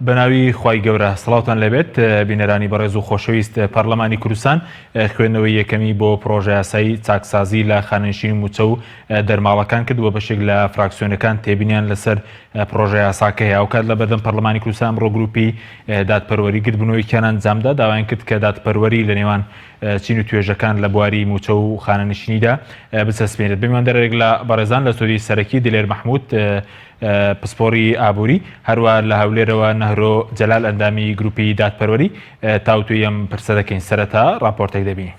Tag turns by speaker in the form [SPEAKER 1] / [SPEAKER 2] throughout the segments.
[SPEAKER 1] بەناوی خوای گەورە سڵاوتان لەبێت بینەرانی بەڕێز و خۆشەویست پەرلەمانی کوردستان خوێندنەوەی یەکەمی بۆ پرۆژە یاسایی چاکسازی لە خانەنشینی موچە و دەرماڵەکان کرد و بەشێک لە فراکسیۆنەکان تێبینیان لەسەر پرۆژە یاساکە هەیە ئەو کات لە بەردەم پەرلەمانی کوردستان ڕۆ گروپی دادپەروەری گرتبوونەوەیکیان ئەنجامدا داوایان کرد کە دادپەروەری لە نێوان چین و توێژەکان لە بواری موچە و خانەنشینیدا بچەسپێنێت بمیاندەرێک لە بەڕێزان لە سوودی سەرەکی دلێر مەحموود پسپۆری ئابووری هەروە لە هەولێرەوە نەهرۆ جەلال ئەندامی گروپی دادپەروەری تاوتوی ئەم پرسە دەکەین سەرەتا راپۆرتێک دەبینی.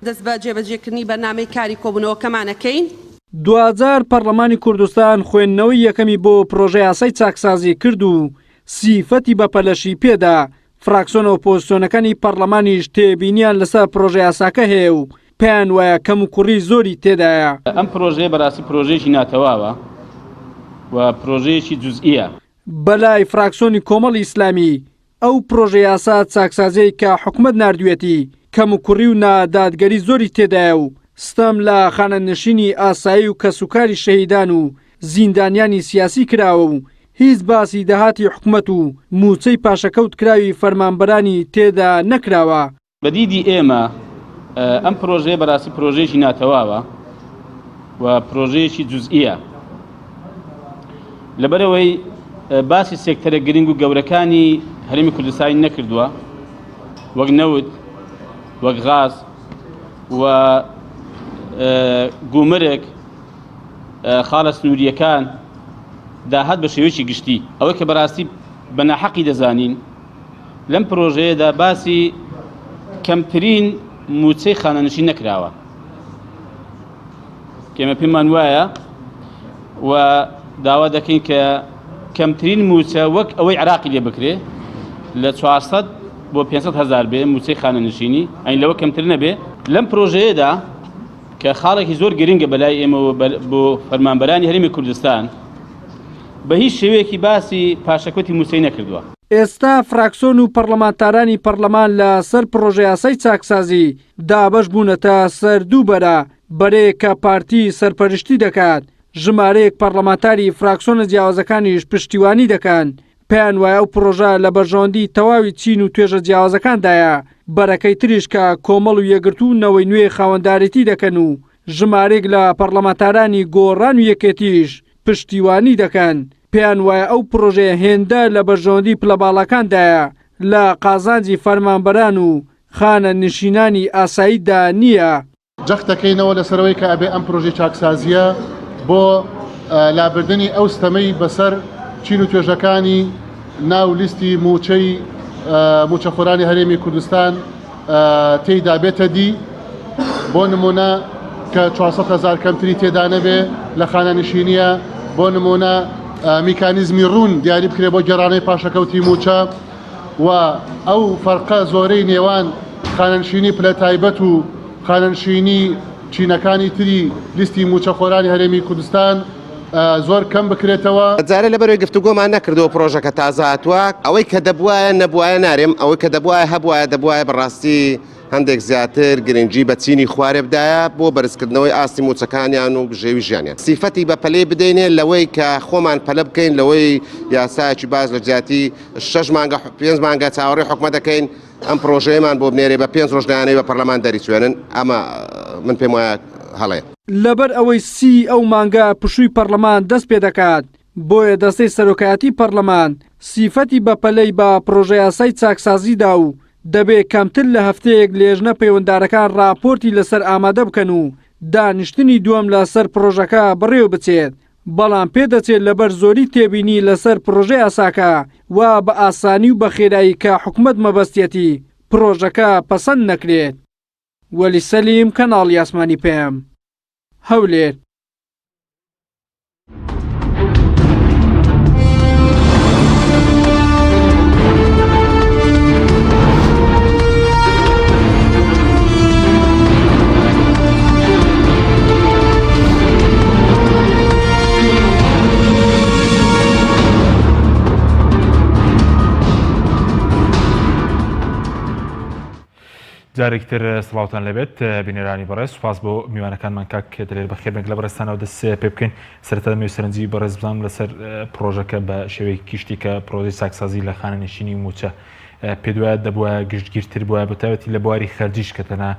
[SPEAKER 2] دەست بە جێبەجێکردنی بەرنامەی کاری کۆبوونەوەکەمانەکەین.
[SPEAKER 3] 2000 پەرلەمانی کوردستان خوێندنەوەی یەکەمی بۆ پرۆژە یاسای چاکسازی کرد و سیفەتی بەپەلەشی پێدا فراکسیۆن ئۆپۆزیسیۆنەکانی پەرلەمانیش تێبینیان لەسەر پرۆژە یاساکە هەیە و پێیان وایە کەم و کوڕی زۆری تێدایە.
[SPEAKER 4] ئەم پرۆژەیە بەڕاستی پرۆژەیەکی ناتەواوە و پرۆژەیەکی جوزئیە.
[SPEAKER 3] بەلای فراکسیۆنی کۆمەڵی ئیسلامی ئەو پرۆژە یاسا چاکسازەی کە حکومەت نردوێتی کەم و کوڕی و نادادگەری زۆری تێدایە و ستەم لە خانەنشینی ئاسایی و کەسوکاری شەهیدان و زیندانیانی سیاسی کراوە و هیچ باسی داهاتی حکومەت و موچەی پاشەکەوت کراوی فەرمانبەرانی تێدا نەکراوە.
[SPEAKER 4] بەدیدی ئێمە ئەم پرۆژەیە بەڕاستی پرۆژەیەکی ناتەواوە و پرۆژەیەکی جوزئیە لەبەرەوەی باسی سێکتەرە گرنگ و گەورەکانی هەرێمی کوردستانی نەکردووە وەک نەوت وەک غاز و گومرگ خاڵە سنووریەکان داهات بە شێوەیەکی گشتی ئەوەی کە بەڕاستی بە ناحەقی دەزانین لەم پرۆژەیەدا باسی کەمترین موچەی خانەنشین نەکراوە کێمە پێمان وایە و داوا دەکەین کە کەمترین موچە وەک ئەوەی عراقی لێ بکرێ لە 400 بۆ 500,000 بێ موچەی خانەنشینی ئەین لەوە کەمتر نەبێ لەم پرۆژەیەدا کە خاڵێکی زۆر گرنگە بەلای ئێمە بۆ فەرمانبەرانی هەرێمی کوردستان بە هیچ شێوەیەکی باسی پاشەکوتی موچەی نەکردووە.
[SPEAKER 3] ئێستا فراکسیۆن و پەرلەمانتارانی پەرلەمان لە سەر پرۆژە یاسای چاکسازی دابەش بوونەتە سەر دوو بەرەیەک کە پارتی سەرپەرشتی دەکات ژمارەیەک پەرلەمانتاری فراکسیۆنە جیاوازەکانیش پشتیوانی دەکەن پێیان وایە ئەو پرۆژە لە بەرژەوەندی تەواوی چین و توێژە جیاوازەکاندایە بەرەکەی تریش کە کۆمەڵ و یەکگرتوونەوەی نوێ خاوەنداریتی دەکەن و ژمارەیەک لە پەرلەمانتارانی گۆڕان و یەکێتیش پشتیوانی دەکەن پێیان وایە ئەو پرۆژەیە هێندە لە بەرژەوەندی پلەباڵەکاندایە لە قازانجی فەرمانبەران و خانە نشینانی ئاساییدا نییە.
[SPEAKER 5] جەختەکەینەوە لەسەرەوەی کە ئەبێ ئەم پرۆژەی چاکسازیە بۆ لابردنی ئەو ستەمەی بەسەر چین و توێژەکانی ناو لیستی موچەخۆرانی هەرێمی کوردستان تێیدا بێتە دی بۆ نمونە کە 400,000 کەمتری تێدا نەبێ لە خانەنشینیە بۆ نمونە میکانیزمی ڕوون دیاری بکرێ بۆ گەڕانەی پاشەکەوتی موچە و ئەو فەرقە زۆرەی نێوان خانەنشینی پلە تایبەت و خانەنشینی چینەکانی تری لیستی موچەخۆرانی هەرێمی کوردستان زۆر کەم بکرێتەوە.
[SPEAKER 6] جارە لەبەرەوەی گفتوگۆمان نەکردەوە پرۆژەکە تازاتوە ئەوەی کە دەبوایە نەبوایە نارێم ئەوەی کە دەبوایە هەبوایە دەبوایە بەڕاستی هەندێک زیاتر گرنگجی بە چینی خوارێ بدایە بۆ بەرزکردنەوەی ئاستی موچەکانیان و ژێوی ژیانیان سیفەتی بە پەلەی بدەینێ لەوەی کە خۆمان پەلە بکەین لەوەی یاسایەکی باز لە جیاتی 5 مانگە چاوەڕێی حکومەت دەکەین ئەم پرۆژەیەمان بۆ بنێرێ بە 5 ڕۆژدانەی بە پەرلەمان دەریچوێنن ئەمە من پێم وایە هەڵەیە.
[SPEAKER 3] لەبەر ئەوەی ئەو مانگە پشووی پەرلەمان دەست پێ دەکات بۆیە دەستەی سەرۆکایەتی پەرلەمان سیفەتی بەپەلەی بە پرۆژە یاسای چاکسازیدا و دەبێ کەمتر لە هەفتەیەک لێژنە پەیوەنددارەکان راپۆرتی لەسەر ئامادە بکەن و دانیشتنی دووەم لەسەر پرۆژەکە بڕێوە بچێت بەڵام پێدەچێت لەبەر زۆری تێبینی لەسەر پرۆژەی یاساکە و بە ئاسانی و بە خێرایی کە حکومەت مەبەستێتی پرۆژەکە پەسەند نەکرێت. وەلی سەلیم کەناڵی ئاسمانی پێم هەولێر.
[SPEAKER 1] جارێکتر سڵاوتان لەبێت بینێرانی بەڕێز سوپاس بۆ میوانەکانمان کاک دەلێر بەخێر بێک لە بەڕێستانەوە دەست پێ بکەین سەرەتا دەمەوێت سەرنجی بەڕێز بزانم لەسەر پرۆژەکە بە شێوەی کیشتی کە پرۆژەی ساکسازی لە خانەنشینی موچە پێ دوایە دەبووە گشتگیرتر بووە بەتایبەتی لە بواری خەرجیش کە تەنها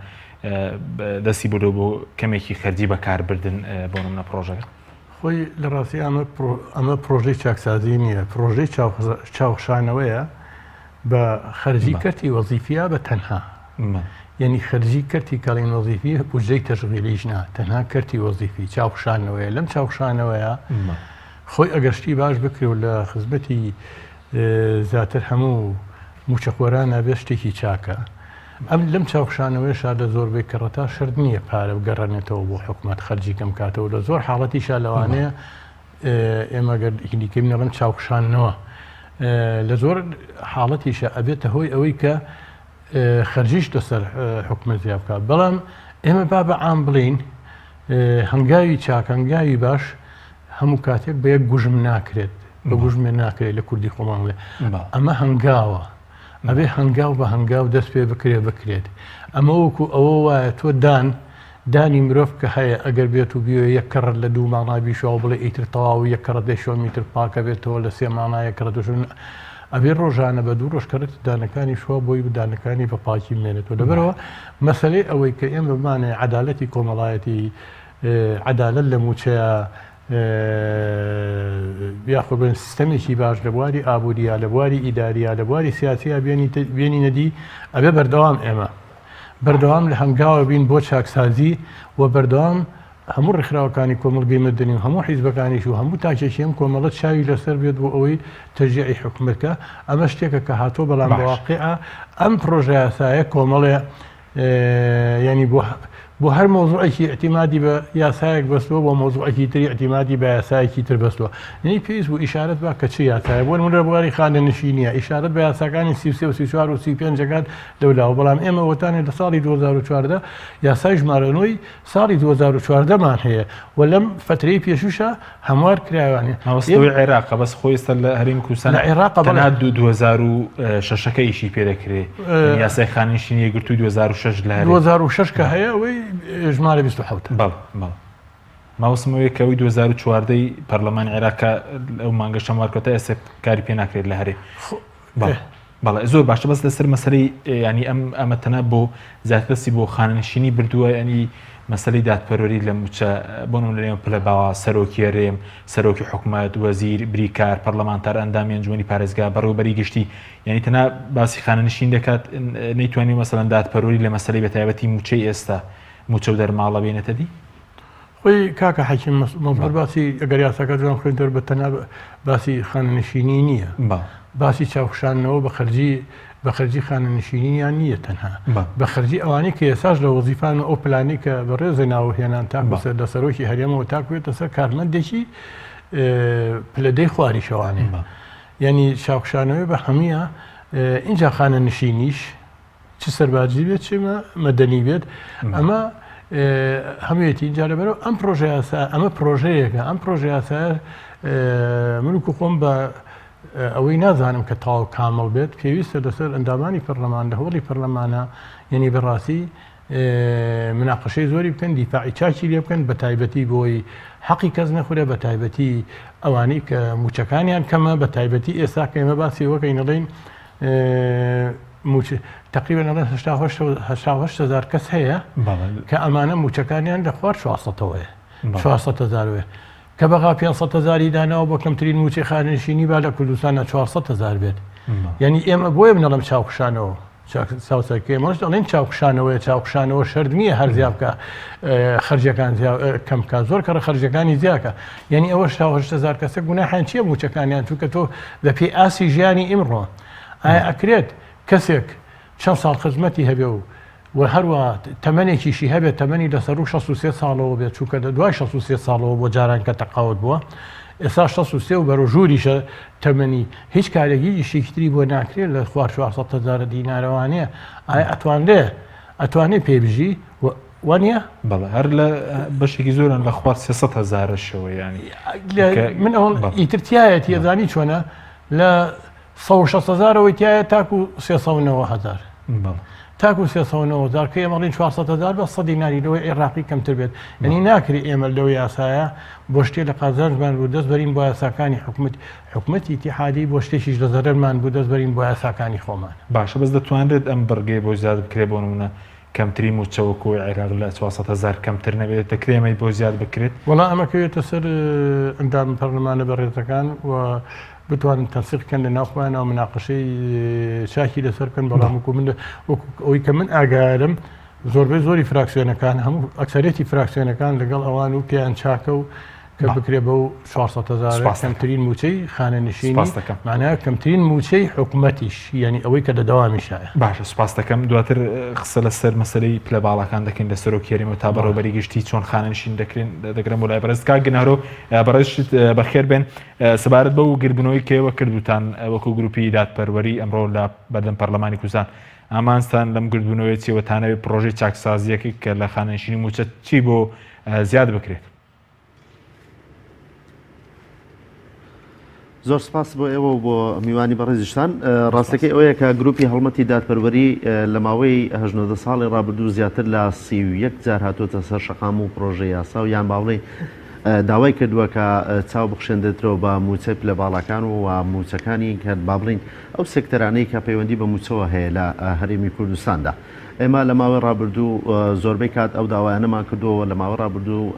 [SPEAKER 1] دەستی بۆ کەمێکی خەرجی بەکاربردن بۆ نمونە پرۆژەکە
[SPEAKER 7] خۆی لە ڕاستی ئەمە پرۆژەی چاکسازی نییە پرۆژەی چاوخشانەوەیە بە خەرجی کەرتی وەزیفیا بە تەنها یعنی خەرجی کەرتی کاڵین وەزیفی بودجەی تەشغیلیش نا تەنها کەرتی وەزیفی چاوخشانەوەیە لەم چاوخشانەوەیە خۆی ئەگەشتی باش بکرێ و لە خزمەتی زیاتر هەموو موچەخۆرانە بێ شتێکی چاکە ئەم لەم چاوخشانەوەیشا لە زۆربەی کەڕەتا شرد نییە پارە بگەڕێنێتەوە بۆ حکوومەت خەرجی کەم کاتەوە لە زۆر حاڵەتیشا لەوانەیە ئێمە گەردیکەین لەڵم چاوخشانەوە لە زۆر حاڵەتیشە ئەبێتە هۆی ئەوەی کە خەرجیش لەسەر حکوومەت زیاد بکات بەڵام ئێمە با بە عام بڵین هەنگاوی چاک هەنگاوی باش هەموو کاتێک بە یەک گوژم ناکرێت بە گوژمێ ناکرێت لە کوردی خۆمانڵێ ئەمە هەنگاوە ئەبێ هەنگاو بە هەنگاو دەست پێ بکرێت ئەمە وەکو ئەوە وایە تۆ دانی مرۆڤ کە هەیە ئەگەر بێت و بیوە یەک کەڕەت لە دوو مانابی شەوە بڵێ ئیتر تەواو یەک کەڕەت دەی میتر پاکە بێتەوە لە سێ مانایە کەڕەتشون ئەبێ ڕۆژانە بە دوو ڕۆژکەرت دانەکانی شوە بۆی بدانەکانی بە پاکی مێنێتەوە لەبەرەوە مەسەلەی ئەوەی کە ئێمە بمانێ عەدالەتی کۆمەڵایەتی عەدالەت لە موچەیە یاخۆ بن سیستەمێکی باش لە بواری ئابووریە لە بواری ئیداریە لە بواری سیاسیە بێنی نەدی ئەبێ بەردەوام ئێمە بەردەوام لە هەنگاوە بین بۆ چاکسازی و بەردەوام هەموو ڕێکخراوەکانی کۆمەڵگەی مەدەنی و هەموو حیزبەکانیش و هەموو تاکێکیم کۆمەڵەت چاوی لەسەر بێت بۆ ئەوەی تەشجیعی حکوومەتکە ئەمە شتێکە کە هاتۆ بەڵام بەواقعە ئەم پرۆژە یاسایە کۆمەڵێ ینی بۆ هەر مۆزوعێکی ئەتیمادی بە یاسایەک بەستەوە بۆ مۆزوعێکی تری ئەتیمادی بە یاسایەکی تر بەستەوە نی پێویست بوو ئیشارەت با کە چی یاسایە بۆ نمونە بواری خانەنشینیە ئیشارەت بە یاساکانی 33 و 34 و 35 جگات لەولاوە بەڵام ئێمە وەتانێت لە ساڵی 2014 یاسای ژمارەنەوەی ساڵی 2014 مان هەیە و لەم فترەی پێشوشە هەموار کراوانێ
[SPEAKER 1] هەوەستەوەی عێراقە بەس خۆی ئێستا لە هەرێمی کوردستان
[SPEAKER 7] عێراق
[SPEAKER 1] تەنها 2006 ئیشی پێدەکرێ یاسای خانەنشینی گرتووی 2006 لە
[SPEAKER 7] 2006 کە هەیە ئەوەی ژمارە 27
[SPEAKER 1] ماوەسمەوەی کەوی 2014 پەرلەمانی عێراقە ئەو مانگە شەموارکەوتە ئێستا کاری پێ ناکرێت لە هەرێ بەڵێ زۆر باشە بەس لەسەر مەسەلەی ینی ئەمە تەنها بۆ زیاترسی بۆ خانەنشینی بردووە ینی مەسەلەی دادپەروەری لە موچە بۆ نمونە لێمە پلە باوە سەرۆکی هەرێم سەرۆکی حکوومەت وەزیر بریکار پەرلەمانتار ئەندامی ئەنجومەنی پارێزگا بەڕێوەبەری گشتی یعنی تەنها باسی خانەنشین دەکات نەیتوانێت مەسەڵەن دادپەروەری لە مەسەلەی بەتایبەتی موچەی ئێستا موچە و دەرماڵە بێنێتە دی
[SPEAKER 7] خۆی کاکە حەکیم مەزبەر باسی ئەگەر یاساکە جوان خوێن دەر بە تەنها باسی خانەنشینی نییە باسی چاوخشانەوە بە خەرجی خانەنشینیان نییە تەنها بە خەرجی ئەوانەی کە ئێساش لە وەزیفان ئەو پلانی کە بە ڕێزە ناوهێنان تاک لە سەرۆکی هەرێمەوە تاکوێتە سەر کارمەندێکی پلەدەی خواریشەوانێ یعنی چاوخشانەوەی بە هەمیە اینجا خانەنشینیش چ سەرباجی بێت چ مەدەنی بێت ئەمە هەموویەتی اینجا لەبەرەوە ئەم پرۆژە یاسا ئەمە پرۆژەیەکە ئەم پرۆژە یاسایە منکو خۆم بە ئەوەی نازانم کە تاو کامل بێت پێویستە لەسەر ئەندامانی پەرلەمان لە هۆڵی پەرلەمانە یعنی بەڕاستی مناقەشەی زۆری بکەن دیفاعی چاکی لێ بکەن بە تایبەتی بۆی حەقی کەس نەخورێ بە تایبەتی ئەوانەی کە موچەکانیان کەمە بە تایبەتی ئێستا کە ئێمە باسی وەکەی نەڵێن تقریبا 8 کەس هەیە کە ئەمانە موچەکانیان لە خوار 400ەوەیە 400,000 کە بەغا 500,000 داناوە بۆ کەمترین موچی خانەنشینی با لە کوردستانە 400,000 بێت یعنی ئێمە بۆیە بنەڵم چاوخشانەوە چاوسەکەمەش دەڵێن چاوخشانەوە شەرد نییە هەر زیابکە خەرجەکان کەمکە زۆر کەڕە خەرجەکانی زیاکە یعنی ئەوە 8 کەسە گوناحیان چییە موچەکانیان چونکە تۆ بە پێی ئاسی ژیانی ئیمڕۆ ئایا ئەکرێت کەسێک چەند ساڵ خزمەتی هەبێ و هەروە تەمەنێکیشی هەبێت تەمەنی لەسەر 63 ساڵەوە بێت چونکە لە دوای 63 ساڵەوە بۆ جاران کە تەقاوت بووە ئێستا 63 و بەرە ژووریشە تەمەنی هیچ کارێکی شیکتری بۆ ناکرێت لە خوار 400,000 دینارەوانەیە ئایا ئەتوانێت پێبژی وانە
[SPEAKER 1] بەڵێ هەر لە بەشێکی زۆرن لە خوار 300,000 شەوە ینی
[SPEAKER 7] من ئەوڵ ئیترتیایەت یەزانی چۆنە لە 160,000ەوەی تایە تاکو 390,000 تاکو 300,000 کە ئێمەڵین 400,000 بە 100 دیناریەوەی عێراقی کەمتر بێت ئەنی ناکری ئێمە لەو یاسایە بۆ شتێ لە قازانجمان بوو دەست بەرین بۆ یاساکانی حکومەتی ئیتیحادی بۆ شتێکیش لە زەرمان بوو دەست بەرین بۆ یاساکانی خۆمان
[SPEAKER 1] باشە بەس دەتوانرێت ئەم بڕگەی بۆ زیاد بکرێت بۆ نمونە کەمتری موچەوەکو عێراق لە 400,000 کەمتر نەبێت دەکرێمەی بۆ زیاد بکرێت
[SPEAKER 7] وەڵام ئەمەکەوێتە سەر ئەندام پەرلەمانە بەڕێزەکان و بتوانن تەنسیقکەن لە ناوخۆیان و مناقەشەی چاکی لەسەرکەن بەڵام من ئەوەی کە من ئاگارم زۆربەی زۆری فراکسیۆنەکان هەموو ئەکسەرێتی فراکسیۆنەکان لەگەڵ ئەوان و پێیان چاکە و کە بکرێ بە و 400,000 کەمترین موچەی خانەنشینی معناها کەمترین موچەی حکوومەتیش یعنی ئەوەی کە دەداوامیشایە
[SPEAKER 1] باشە سپاس دەکەم دواتر قسە لەسەر مەسلەی پلە باڵەکان دەکەین لە سەرۆکیێریمە تا بەڕێوەبەری گشتی چۆن خانەنشین دەگرم بۆ لای بەڕێزکا گنارۆ بەڕێزت بەخێر بێن سەبارەت بە و گربنەوەی کێوە کردوتان وەکو گروپی دادپەروەری ئەمڕۆ لە بەردەم پەرلەمانی کوردستان ئامانستان لەم گردبوونەوەی چیوەتانەوێت پرۆژەی چاکسازیەکە کە لە خانەنشینی موچە چی بۆ زیاد بکرێت
[SPEAKER 8] زۆر سپاس بۆ ئێوە و بۆ میوانی بەڕێزیشتان ڕاستەکەی ئەوەیە کە گروپی هەڵمەتی دادپەروەری لە ماوەی 18 ساڵی ڕابردوو زیاتر لە 31 جار هاتوۆتە سەر شەقام و پرۆژەی یاسا و یان باڵێ داوای کردووە کە چاو بخشێندێتەوە بە موچەی پلە باڵەکان و موچەکانی کە با بڵین ئەو سێکتەرانەی کە پەیوەندی بە موچەوە هەیە لە هەرێمی کوردستاندا ئێمە لە ماوەی ڕابردوو زۆربەی کات ئەو داوایانەمان کردووە لە ماوەی ڕابردوو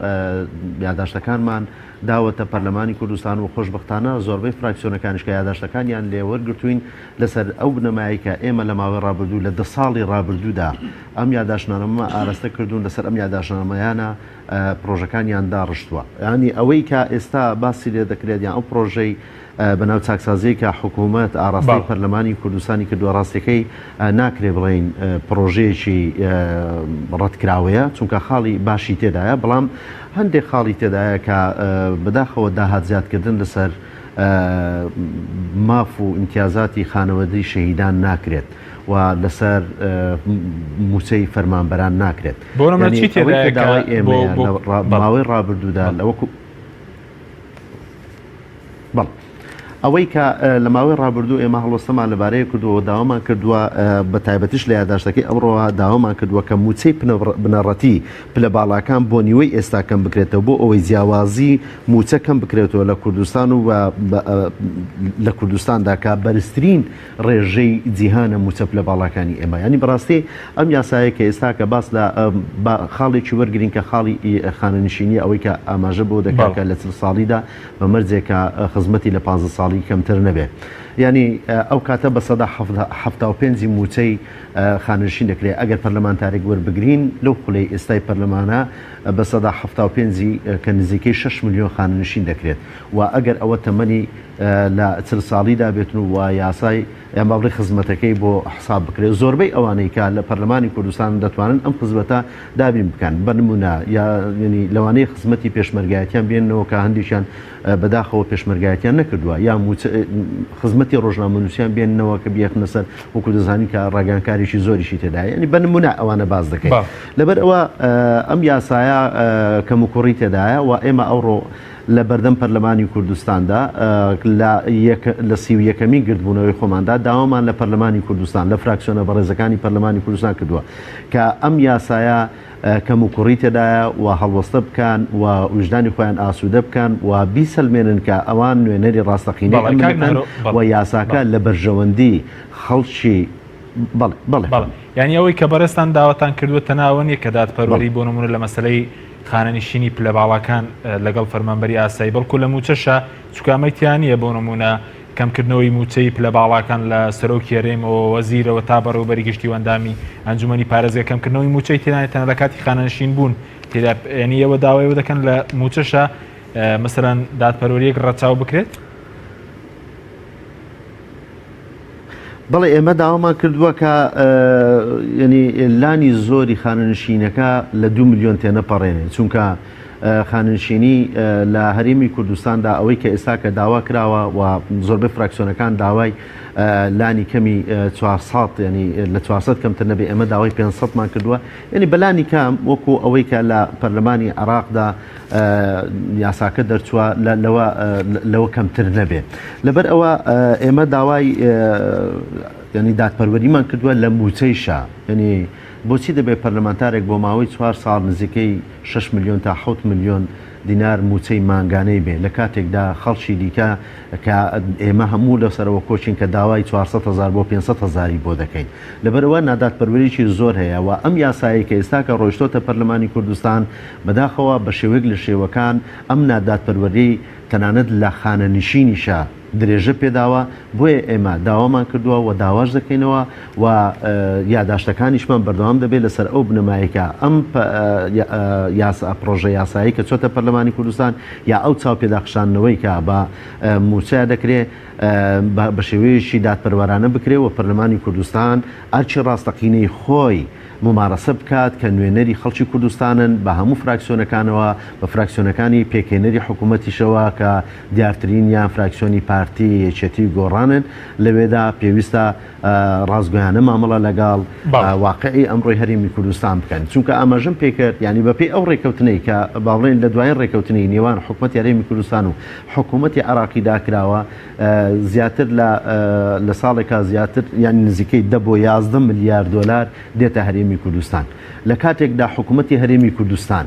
[SPEAKER 8] یاداشتەکانمان داوەتە پەرلەمانی کوردستان و خۆشبەختانە زۆربەی فراکسیۆنەکانیش کە یاداشتەکانیان لێوەرگرتوین لەسەر ئەو بنەمایی کە ئێمە لە ماوەی ڕابردوو لە 10 ساڵی ڕابردوودا ئەم یاداشتنامە ئاراستە کردوون لەسەر ئەم یاداشتنامەیانە پرۆژەکانیان داڕشتووە ینی ئەوەی کە ئێستا باسی لێ دەکرێت یان ئەو پرۆژەی بەناو چاکسازی کە حکوومەت ئاراستی پەرلەمانی کوردستانی کردووە ڕاستەکەی ناکرێ بڵین پرۆژەیەکی ڕەتکراوەیە چونکە خاڵی باشی تێدایە بەڵام هەندێک خاڵی تێدایە کە بەداخەوە داهات زیادکردن لەسەر ماف و امتیازاتی خانەوەدەی شەهیدان ناکرێت و لەسەر موچەی فەرمانبەران ناکرێت داوای ئێمە ماوەی ڕابردوودا لەوەکو بەڵ ئەوەی کە لە ماوەی ڕابردوو ئێمە هەڵوەستەمان لەبارەیە کردووە داوامان کردووە بە تایبەتیش لە یاداشتەکەی ئەمڕۆوە داوامان کردووە کە موچەی بنەڕەتی پلە باڵاکان بۆ نیوەی ئێستا کەم بکرێتەوە بۆ ئەوەی جیاوازی موچە کەم بکرێتەوە لە کوردستان و لە کوردستاندا کە بەرزترین ڕێژەی جیهانە موچە پلە باڵاکانی ئێمە ینی بەڕاستی ئەم یاسایە کە ئێستا کە باس لە خاڵێکی وەرگرین کە خاڵی خانەنشینی ئەوەی کە ئاماژە بۆ دەکات کە لە 30 ساڵیدا بە مەرجێکە خزمەتی لە 15 ساڵی کەمتر نەبێ ینی ئەو کاتە بە 175 موچەی خانەنشین دەکرێت ئەگەر پەرلەمانتارێک وەربگرین لەو خولەی ئێستای پەرلەمانە بە 175 کە نزیکەی 6 ملیۆن خانەنشین دەکرێت و ئەگەر ئەوە تەمەنی لە 40 ساڵیدا بێتن و یاسای یان باڵی خزمەتەکەی بۆ حساب بکرێت زۆربەی ئەوانەی کە لە پەرلەمانی کوردستان دەتوانن ئەم خزمەتە دابین بکەن بە نمونە ینی لەوانەیە خزمەتی پێشمەرگایەتیان بێنەوە کە هەندێکیان بەداخەوە پێشمەرگایەتیان نەکردووە یا خزمەتی ڕۆژنامەنووسیان بێننەوە کە بیەخنە سەر وەکو دەزانی کە ڕاگەنکاریی زۆریشی تێدایە ینی بە نمونە ئەوانە باز دەکەین لەبەر ئەوە ئەم یاسایە کەم و کوڕی تێدایە و ئێمە ئەوڕۆ لە بەردەم پەرلەمانی کوردستاندا لە 31مین گردبوونەوەی خۆماندا داوامان لە پەرلەمانی کوردستان لە فراکسیۆنە بەڕێزەکانی پەرلەمانی کوردستان کردووە کە ئەم یاسایە کەم و کوڕی تێدایە و هەڵوەستە بکەن و وجدانی خۆیان ئاسوودە بکەن و بیسەلمێنن کە ئەوان نوێنەری ڕاستەقینەی و یاساکە لە بەرژەوەندی خەڵکی بەڵێ
[SPEAKER 1] یعنی ئەوەی کە بەڕێستان داوەتان کردووەتە ناوەنیە کە دادپەروەری بۆ نمونە لە مەسەلەی خانەنشینی پلە باڵەکان لەگەڵ فەرمانبەری ئاسایی بەڵکو لە موچەشە چکامەتیانە بۆ نمونە کەمکردنەوەی موچەی پلە باڵەکان لە سەرۆکی هەرێمەوە وەزیرەوە تا بەڕێوەبەری گشتی وەندامی ئەنجومەنی پارێزگا کەمکردنەوەی موچەی تێنایەتەنە لە کاتی خانەنشین بوون تێدا ینی ئەوە داوایەوە دەکەن لە موچەشە مەسەلەن دادپەروەریەک ڕەچاو بکرێت
[SPEAKER 8] بەڵێ ئێمە داوامان کردووە کە ینی لانی زۆری خانەنشینەکە لە 2 ملیۆن تێنەپەڕێنێ چونکە خانەنشینی لە هەرێمی کوردستاندا ئەوەی کە ئێستا کە داوا کراوە و زۆربەی فراکسیۆنەکان داوای لانی کەمی 400 ینی لە 400 کەمتر نەبێ ئێمە داوای 500مان کردووە ینی بەلانی کام وەکو ئەوەی کە لە پەرلەمانی عێراقدا یاساکە دەرچووە لەوە کەمتر نەبێ لەبەر ئەوە ئێمە داوای ینی دادپەروەریمان کردووە لە موچەیشا ینی بۆچی دەبێت پەرلەمانتارێک بۆ ماوەی 4 ساڵ نزیکەی 6 میلیۆن تا 7 میلیۆن دینار موچەی مانگانەی بێ لە کاتێکدا خەڵکی دیکە کە ئێمە هەموو لەسەرەوە کۆچین کە داوای 400,000 بۆ 500,000 بۆ دەکەین لەبەرەوە نادادپەروەریی زۆر هەیە و ئەم یاسایی کە ئێستا کە ڕۆیشتۆتە پەرلەمانی کوردستان بەداخەوە بە شێوەیەک لە شێوەکان ئەم نادادپەروەری تەنانەت لە خانەنشینیشە درێژە پێداوە بۆیە ئێمە داوامان کردووە و داواش دەکەینەوە و یاداشتەکانیشمان بەردەوام دەبێت لەسەر ئەو بنەمایەکە ئەم پرۆژە یاسایی کە چۆتە پەرلەمانی کوردستان یا ئەو چاو پێداخشانەوەی کە بە موچە دەکرێت بە شێوەیەشی دادپەروەرانە بکرێت و پەرلەمانی کوردستان ئەرچی ڕاستەقینەی خۆی ممارەسە بکات کە نوێنەری خەڵکی کوردستانن بە هەموو فراکسیۆنەکانەوە بە فراکسیۆنەکانی پێکێنەری حکوومەتیشەوە کە دیارترینیان فراکسیۆنی پارتی یەکێتی گۆڕانن لەوێدا پێویستە ڕازگۆیانە مامەڵە لەگەڵ واقعی ئەمڕۆی هەرێمی کوردستان بکەن چونکە ئاماژەم پێکرد ینی بەپێی ئەو ڕێکەوتنەی کە باڵێن لە دوایین ڕێکەوتنی نێوان حکوومەتی هەرێمی کوردستان و حکوومەتی عێراقی داکراوە زیاتر لە ساڵێکا زیاتر یانی نزیکەی 10 بۆ 11 ملیارد دلار دێتە هەرێمی کوردستان لە کاتێکدا حکوومەتی هەرێمی کوردستان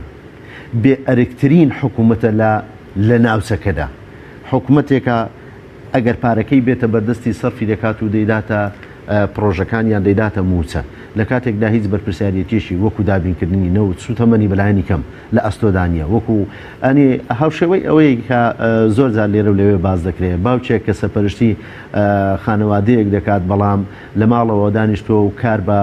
[SPEAKER 8] بێ ئەرکترین حکوومەتە لە ناوچەکەدا حکوومەتێکە ئەگەر پارەکەی بێتە بەردەستی سەرفی دەکات و دەیداتە پرۆژەکانیان دەیداتە موچە لە کاتێکدا هیچ بەرپرسیارەتیشی وەکو دابینکردنی نەوت سوتەمەنی بەلایانی کەم لە ئەستۆدانیا وەکو ئەنی هاوشێوەی ئەوەی کە زۆر جار لێرە و لەوێ باز دەکرێت باوچێک کە سەرپەرشتی خانەوادەیەک دەکات بەڵام لە ماڵەوە دانیشتۆ و کار بە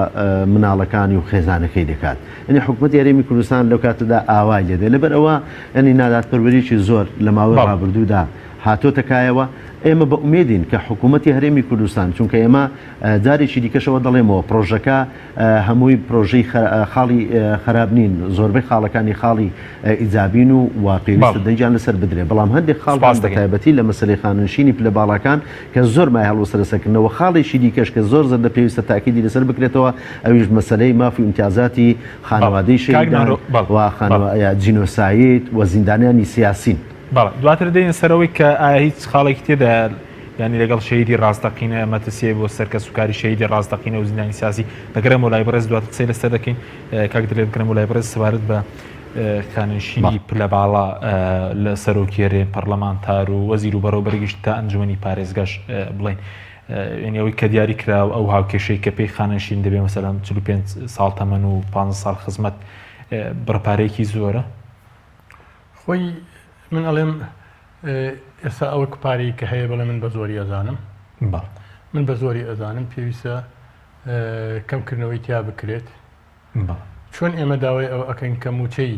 [SPEAKER 8] مناڵەکانی و خێزانەکەی دەکات ئەنی حکوومەتی هەرێمی کوردستان لەو کاتەدا ئاوای لێدێ لەبەر ئەوە ئەنی نادادپەروەریی زۆر لە ماوەی ڕابردوودا هاتۆتەکایەوە ئێمە بە ئومێدین کە حکوومەتی هەرێمی کوردستان چونکە ئێمە جارێکی دیکەشەوە دەڵێمەوە پرۆژەکە هەمووی پرۆژەی خاڵی خراپ نین زۆربەی خاڵەکانی خاڵی ئیجابین و پێویستە دەنجیان لەسەر بدرێ بەڵام هەندێک خاڵ بەتایبەتی لە مەسەلەی خاننشینی پلە باڵاکان کە زۆر مای هەڵوەسەرسەکردنەوە خاڵێکی دیکەش کە زۆر زەردە پێویستە تاکیدی لەسەر بکرێتەوە ئەویش مەسەلەی مافی ئیمتیازاتی خانەوادەی شەیدان و جینۆسایت و زیندانیانی سیاسین
[SPEAKER 1] دواتر دێن سەرەوەی کە ئایا هیچ خاڵێکی تێدا ینی لەگەڵ شەیدی ڕاستەقینە مەتەسیە بۆ سەرکە سوکاری شەیدی ڕاستەقینە و زیندانی سیاسی دەگەرم و لای بەڕێز دواتر قسەی لەسەر دەکەین کاک دەڵێ بکەم و لای بەڕێز سەبارەت بە خاننشینی پلە باڵا لە سەرۆکیێرێ پەرلەمانتار و وەزیر و بەڕێوەبەرگشت تا ئەنجومەنی پارێزگاش بڵێن ینی ئەوەی کە دیاری کراوە ئەو هاوکێشەی کە پێی خاننشین دەبێت مەسەلەن 45 ساڵ تەمەن و 15 ساڵ خزمەت بڕپارێکی زۆرە
[SPEAKER 7] خۆی من ئەڵێم ئێستا ئەوە پارەی کە هەیە بڵێ من بە زۆری ئەزانم من بە زۆری ئەزانم پێویستە کەمکردنەوەی تیا بکرێت چۆن ئێمە داوای ئەوە ئەەکەین کە موچەی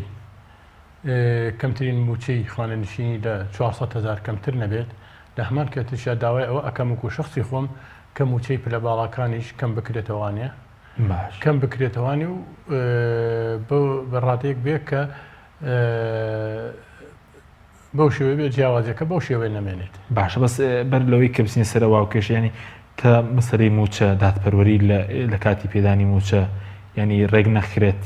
[SPEAKER 7] کەمترین موچەی خانەنشینی لە 400,000 کەمتر نەبێت لە هەمان کاتیشدا داوای ئەوە ئەەکەم وکو شخصی خۆم کە موچەی پلە باڵاکانیش کەم بکرێتەوانێ کەم بکرێتەوانی و بەڕادەیەک بێت کە بەو شێوەیە بێت جیاوازەکە بەو شێوەیە نەمێنێت
[SPEAKER 1] باشە بەس بەر لەوەی کە بچینە سەرەوە و کێشیانی تا مەسەلەی موچە دادپەروەری لە کاتی پێدانی موچە ینی ڕێک نەخرێت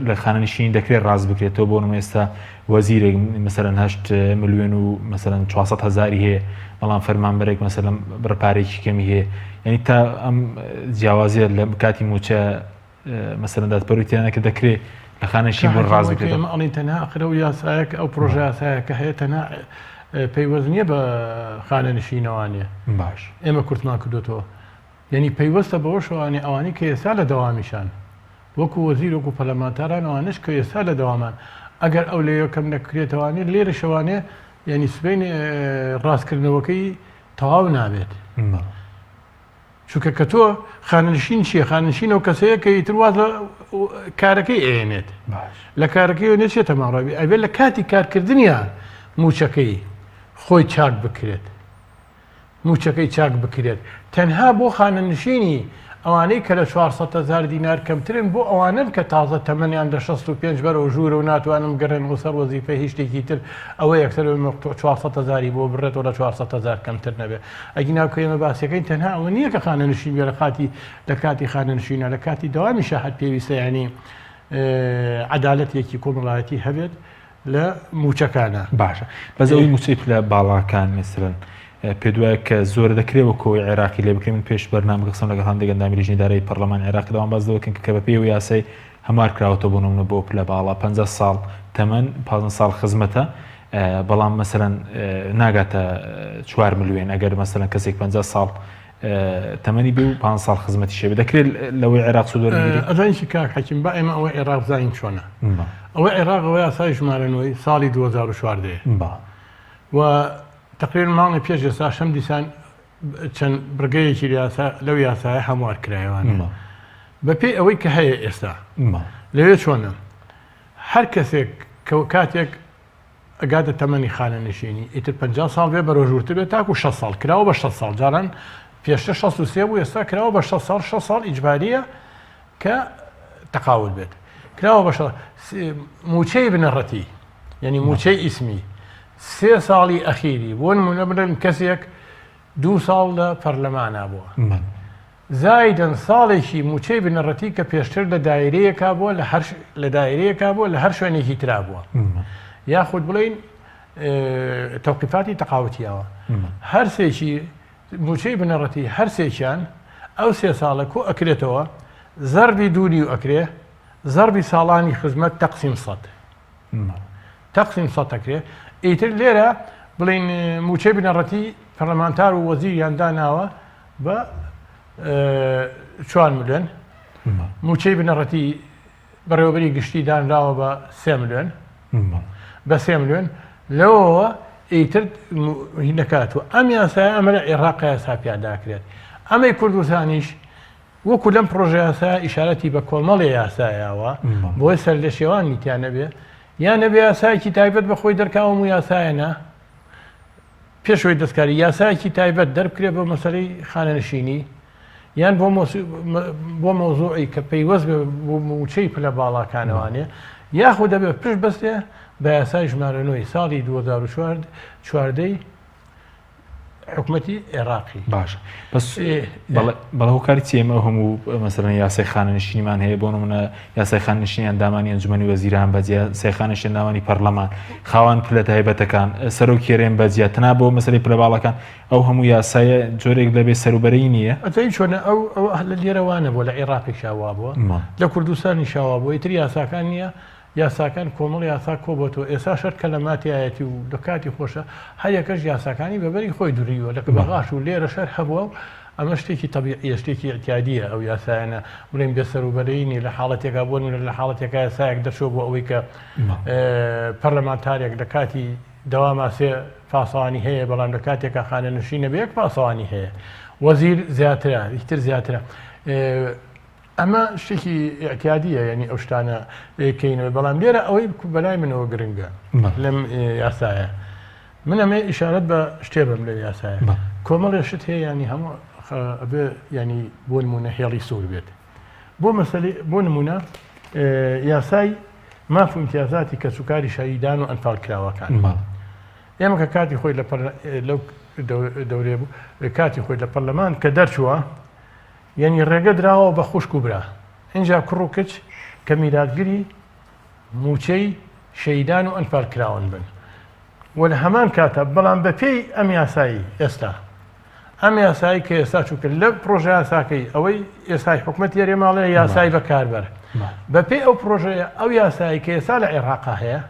[SPEAKER 1] لە خانەنشینی دەکرێت ڕاست بکرێتەوە بۆ نمە ئێستا وەزیرێک مەسەلەن 8 ملیۆن و مەسەلەن 400,000 هەیە بەڵام فەرمانبەرێک مەسەلەن بڕپارێکی کەمی هەیە ینی تا ئەم جیاوازیە لە کاتی موچە مەسەلەن دادپەروەری تیانەکە دەکرێت لە خانەنشین بۆ ڕاست بکرێت
[SPEAKER 7] ئەڵین تەنها ئەخرە و یاسایەکە ئەو پرۆژە یاسایەکە هەیە تەنها پەیوەست نییە بە خانەنشینەوانە
[SPEAKER 1] باش
[SPEAKER 7] ئێمە کورتمان کردوتەوە یعنی پەیوەستە بەوە شەوانی ئەوانی کە ئێستا لە دەوامیشان وەکو وەزیر وەکو پەرلەمانتاران ئەوانش کە ئێستا لە دەوامان ئەگەر ئەو لێ یەکەم نەکرێتەوانێت لێرە شەوانێ یعنی سبەی ڕاستکردنەوەکەی تەواو نابێت چونکە کە تۆ خاننشین چیە خاننشین ئەو کەسەیە کە ئیتر واز کارەکەی ئێنێت لە کارەکەی نێت چێتە ماڕاوی ئەبێت لە کاتی کارکردنیە موچەکەی خۆی چاک بکرێت موچەکەی چاک بکرێت تەنها بۆ خانەنشینی ئەوانەی کە لە 400,000 دینار کەمترن بۆ ئەوانن کە تازە تەمەنیان لە 65 بەرەوە ژوورە و ناتوانم گەڕێن و سەر وەزیفە هیچ شتێکی تر ئەوە یەکسەر 400,000 بۆ بڕێتەوە لە 400,000 کەمتر نەبێت ئەگی ناو کە ئێمە باسیەکەین تەنها ئەوە نییە کە خانەنشین بێ لە کاتی خانەنشینە لە کاتی دەوامی شاهد پێویستە ینی عەدالەتێکی کۆمەڵایەتی هەبێت لە موچەکانە
[SPEAKER 1] باشە بەزەوەی موچەی پلە باڵاکان مثلن پێ دوایە کە زۆر دەکرێەوە کۆی عێراقی لێ بکرێن پێش بەرنامە قسەم لەگەڵ هەندێک ئەندامی ژنیدارەی پەرلەمان عێراقی داوام باز دەکەن کە بە پێی و یاسای هەمار کراوەتە بۆ نمونە بۆ پلە باڵا 50 ساڵ تەمەن 15 ساڵ خزمەتە بەڵام مەسەرەن ناگاتە 4 ملیۆن ئەگەر مەسەرەن کەسێک 50 ساڵ تەمەنی بێ و 5 ساڵ خزمەتی شێ دەکرێت لەوەی عێراق سوودوەرگیری
[SPEAKER 7] ئەزانیی کاک حەکیم با ئێمە ئەوەی عێراق زانین چۆنە ئەوە عێراق ئەوە یاسای ژمارەنەوەی ساڵی 2014 و تقریبا ماڵی پێش ئێستا شەم دیسان چەند بڕگەیەکی لەو یاسایە هەموار کرایەوانە بەپێی ئەوەی کە هەیە ئێستا لەوێ چۆنە هەر کەسێک کاتێک ئەگاتە تەمەنی خانەنشینی ئیتر 50 ساڵ بێ بە ڕۆژوورتر بێت تاکو 6 ساڵ کراوە بە 6 ساڵ جاران پێشتە 63 بوو ئێستا کراوە بە 6 ساڵ ئیجباریە کە تەقاوت بێت کراوە بە موچەی بنەڕەتی یعنی موچەی ئیسمی 3 ساڵی ئەخیری بۆ نمونە بنن کەسێک 2 ساڵ لە پەرلەمانە بووە زایدن ساڵێکی موچەی بنەڕەتی کە پێشتر لە دایرەیەکا بووە لە دایرەیەکا بووە لە هەر شوێنێکی ترا بووە یاخود بڵین تەوقیفاتی تەقاوتیەوە هەر سێکی موچەی بنەڕەتی هەر سێکیان ئەو 3 ساڵە کۆ ئەکرێتەوە زەربی دووری و ئەکرێ زەربی ساڵانی خزمەت تەقسیم 100 ئەکرێ ئیتر لێرە بڵین موچەی بنەڕەتی پەرلەمانتار و وەزیریان داناوە بە 4 ملیۆن موچەی بنەڕەتی بەڕێوەبەری گشتی دانراوە بە 3 ملیۆن بە 3 ملیۆن لەوەوە ئیتر نەکاتوە ئەم یاسایە ئەمە لە عێراق یاسا پیاداکرێت ئەمەی کوردستانیش وەکو لەم پرۆژە یاسایە ئیشارەتی بە کۆمەڵی یاسایەوە بۆی سەر لە شێوانی تیان نەبێ یان نەبێ یاسایەکی تایبەت بە خۆی دەرکاوم و یاسایەنە پێشەوەی دەستکاری یاسایەکی تایبەت دەربکرێ بۆ مەسەلەی خانەنشینی یان بۆ مۆزوعی کە پەیوەست بۆ موچەی پلە باڵاکانەوانێ یاخود دەبێت پشت بەستێ بە یاسای ژمارەنەوەی ساڵی 2014 حکومەتی عێراقی
[SPEAKER 1] باش بەڵە هۆکاری چێمە هەموو مەسەرەن یاسای خانەنشینیمان هەیە بۆ نمونە یاسای خانەنشینی ئەندامانی ئەنجومەنی وەزیران بەجێ یاسای خانەنشین ئەندامانی پەرلەمان خاوەن پلە تایبەتەکان سەرۆ کێرێن بەجێ تەنا بۆ مەسەلەی پلە باڵەکان ئەو هەموو یاسایە جۆرێک لەبێ سەروبەرەی نییە
[SPEAKER 7] ئەتەی چۆنە ئەو لە لێرەوانە بۆ لە عێراقی شاوا بووە لە کوردستانی شاوا بووە ئیتر یاساکان نییە یاساکان کۆمەڵ یاسا کۆبەتەوە ئێستا شەر کەلەماتی ئاەتی و لە کاتی خۆشە هەیەکەش یاساکانی بەبەری خۆی دووریوە لە بەغاش و لێرە شەر هەبووە و ئەمە شتێکی تەبیعیە شتێکی ئەتیادیە ئەو یاسایانە بڵێن بێسەروبەرینی لە حاڵەتێکا بۆ لە حاڵەتێکا یاسایەک دەچۆ بۆ ئەوەی کە پەرلەمانتارێک لە کاتی دەواما 3 پاسەوانی هەیە بەڵام لە کاتێکا خانەنشینە بە 1 پاسەوانی هەیە وەزیر زیاترە ئیتر زیاترە ئەمە شتێکی ئەتیادیە یعنی ئەو شتانە کەینەوە بەڵام لێرە ئەوەی بەلای منەوە گرنگە لەم یاسایە من ئەمە ئیشارەت بە شتێ بم لە یاسایە کۆمەڵی شت هەیە ینی هەموو ینی بۆ نمونە هێڵی سوور بێت بۆ نمونە یاسای مافو امتیازاتی کە سوکاری شەهیدان و ئەنفاڵ کراوەکان ئێمە کە کاتی خۆی لەو دەورێ بوو کاتی خۆی لە پەرلەمان کە دەرچووە یعنی ڕێگە دراوە بە خوشک و برا اینجا کوڕ و کچ کە میراتگری موچەی شەهیدان و ئەنفاڵ کراون بن و لە هەمان کاتە بەڵام بەپێی ئەم یاسایی ئێستا ئەم یاسایی کە ئێستا چووکە لە پرۆژە یاساکەی ئەوەی ئێستای حکومەتی هەرێماڵەیە یاسای بەکاربەر بەپێی ئەو پرۆژەیە ئەو یاسایی کە ئێستا لە عێراقا هەیە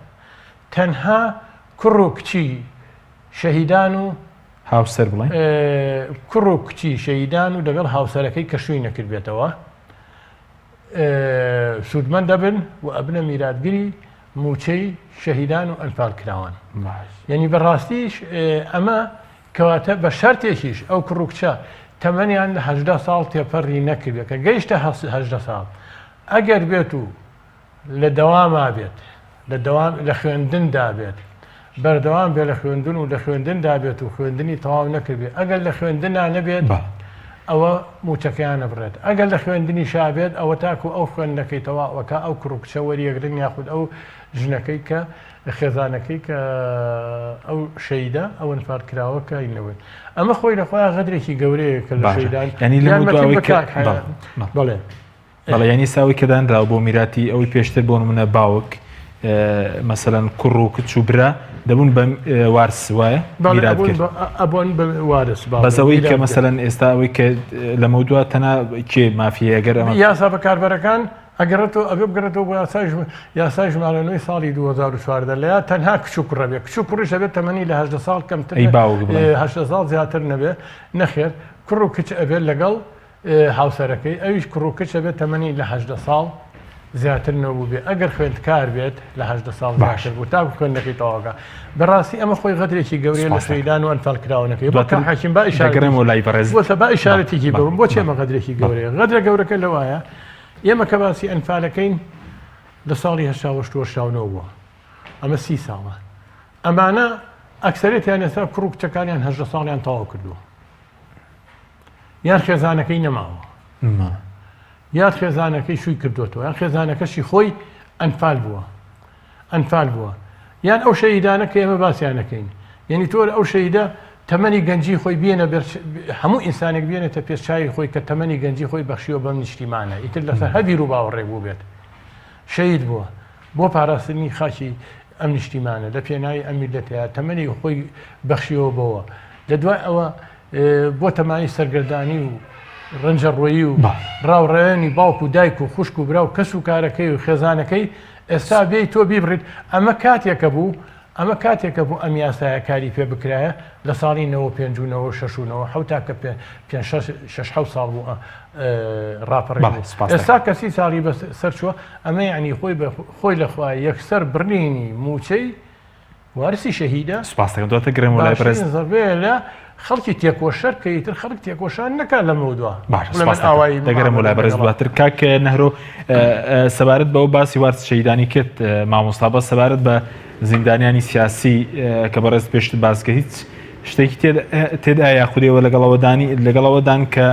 [SPEAKER 7] تەنها کوڕ و کچی شەهیدان و
[SPEAKER 1] هاوسەر بڵێن
[SPEAKER 7] کوڕ و کچی شەهیدان و لەگەڵ هاوسەرەکەی کە شووی نەکرد بێتەوە سوودمەند دەبن و ئەبنە میراتگری موچەی شەهیدان و ئەنفاڵ کراوان یعنی بەڕاستیش ئەمە کەواتە بە شەرتێکیش ئەو کوڕ و کچە تەمەنیان لە 18 ساڵ تێپەڕی نەکردێت کە گەیشتە 18 ساڵ ئەگەر بێت و لە دەواما بێت لە خوێندندا بێت بەردەوام بێ لە خوێندن و لە خوێندندا بێت و خوێندنی تەواو نەکردێت ئەگەر لە خوێندنا نەبێت ئەوە موچەکەیانە بڕێت ئەگەر لە خوێندنی شابێت ئەوە تاکو ئەو خوێندەکەی تەواوەکە ئەو کوڕ و کچە وەریەگرن یاخود ئەو ژنەکەی کە خێزانەکەی کە ئەو شەیدا ئەو ئەنفاڵ کراوەکە اینەوەی ئەمە خۆی لەخۆیان غەدرێکی گەورەیە کە لە شەیدان
[SPEAKER 1] بەڵێ ینی ساوی کەدانراوە بۆ میراتی ئەوەی پێشتر بۆ نمونە باوک مەسەلەن کوڕ و کچ و برا دەبوون بە وارس وایە میرات کرد
[SPEAKER 7] ئەبوون بە وارس
[SPEAKER 1] بەسەوەی کە مەسەلەن ئێستا ئەوەی کە لەمە دووە تەنها کێ مافیەگەر ئەمە
[SPEAKER 7] یاسا بەکاربەرەکان ئەگەڕێتەوە ئەبێ بگرێتەوە بۆ یاسای ژمارەنەوەی ساڵی 2014 لەیە تەنها کچ و کوڕە بێ کچ و کوڕیش ئەبێت تەمەنی لە 8 ساڵ کەمتر 8 ساڵ زیاتر نەبێ نەخێر کوڕ و کچ ئەبێت لەگەڵ هاوسەرەکەی ئەویش کوڕ و کچ ئەبێت تەمەنی لە 8 ساڵ زیاتر نەبوو بێ ئەگەر خوێندکار بێت لە 8 ساڵ باشتر بوو تاکو خوێندنەکەی تەواوەکە بەڕاستی ئەمە خۆی غەدرێکی گەورەیە لە شەیدان و ئەنفالکراونەکەی بۆ حاکیم با ئیشارەتێکی بڕم بۆ چێمە غەدرێکی گەورەیە غەدرە گەورەکە لەوایە ئێمە کە باسی ئەنفالەکەین لە ساڵی 1970 بووە ئەمە 30 ساڵە ئەمانە ئەکسەرێتیان ئێستا کوڕ و کچەکانیان 8 ساڵیان تەواو کردووە یان خێزانەکەی نەماوە یاد خێزانەکەی شووی کردوتەوە یان خێزانەکەشی خۆی ئەنفال بووە یان ئەو شەهیدانە کە ئێمە باسییانەکەین یعنی تۆ ئەو شەهیدە تەمەنی گەنجی خۆی بێنە هەموو ئینسانێک بێنێتە پێشچوی خۆی کە تەمەنی گەنجی خۆی بەخشیوە بەم نیشتیمانە ئیتر لەسەر هەدی ڕوو باوەڕێک بوو بێت شەهید بووە بۆ پاراستنی خاکی ئەم نیشتیمانە لە پێناوی ئەم میلەتەیە تەمەنی خۆی بەخشیەوە بەوە لە دوای ئەوە بۆ تەمانی سەرگەردانی و ڕەنجە ڕۆیی و ڕاوڕێنی باوک و دایک و خوشک و برا و کەس و کارەکەی و خێزانەکەی ئێستا بێی تۆ بیبڕیت ئەمە کاتێکە بوو ئەم یاسایە کاری پێ بکرایە لە ساڵی 1950 حوتاکە 6 ساڵ بوو ڕاپەڕی ئێستا کەسی ساڵی بەسەر چووە ئەمە یعنی خۆی لەخوای یەکسەر بڕینی موچەی وارسی شەهیدە
[SPEAKER 1] سپاسەکەم دواتە گرم وڵای بەرز
[SPEAKER 7] لە خەڵکی تێکۆشەر کە ئیتر خەڵک تێکۆشان نەکات لەمە دووە
[SPEAKER 1] دەگەرم وڵای بەرز دواتر کاکە نەهرۆ سەبارەت بەەوە باسی وارس شەهیدانی کرد مامۆستا بە سەبارەت بە زیندانیانی سیاسی کە بەڕێز پێشت باسکە هیچ شتێکی تێدا یاخودەوە لەگەڵەوەدان کە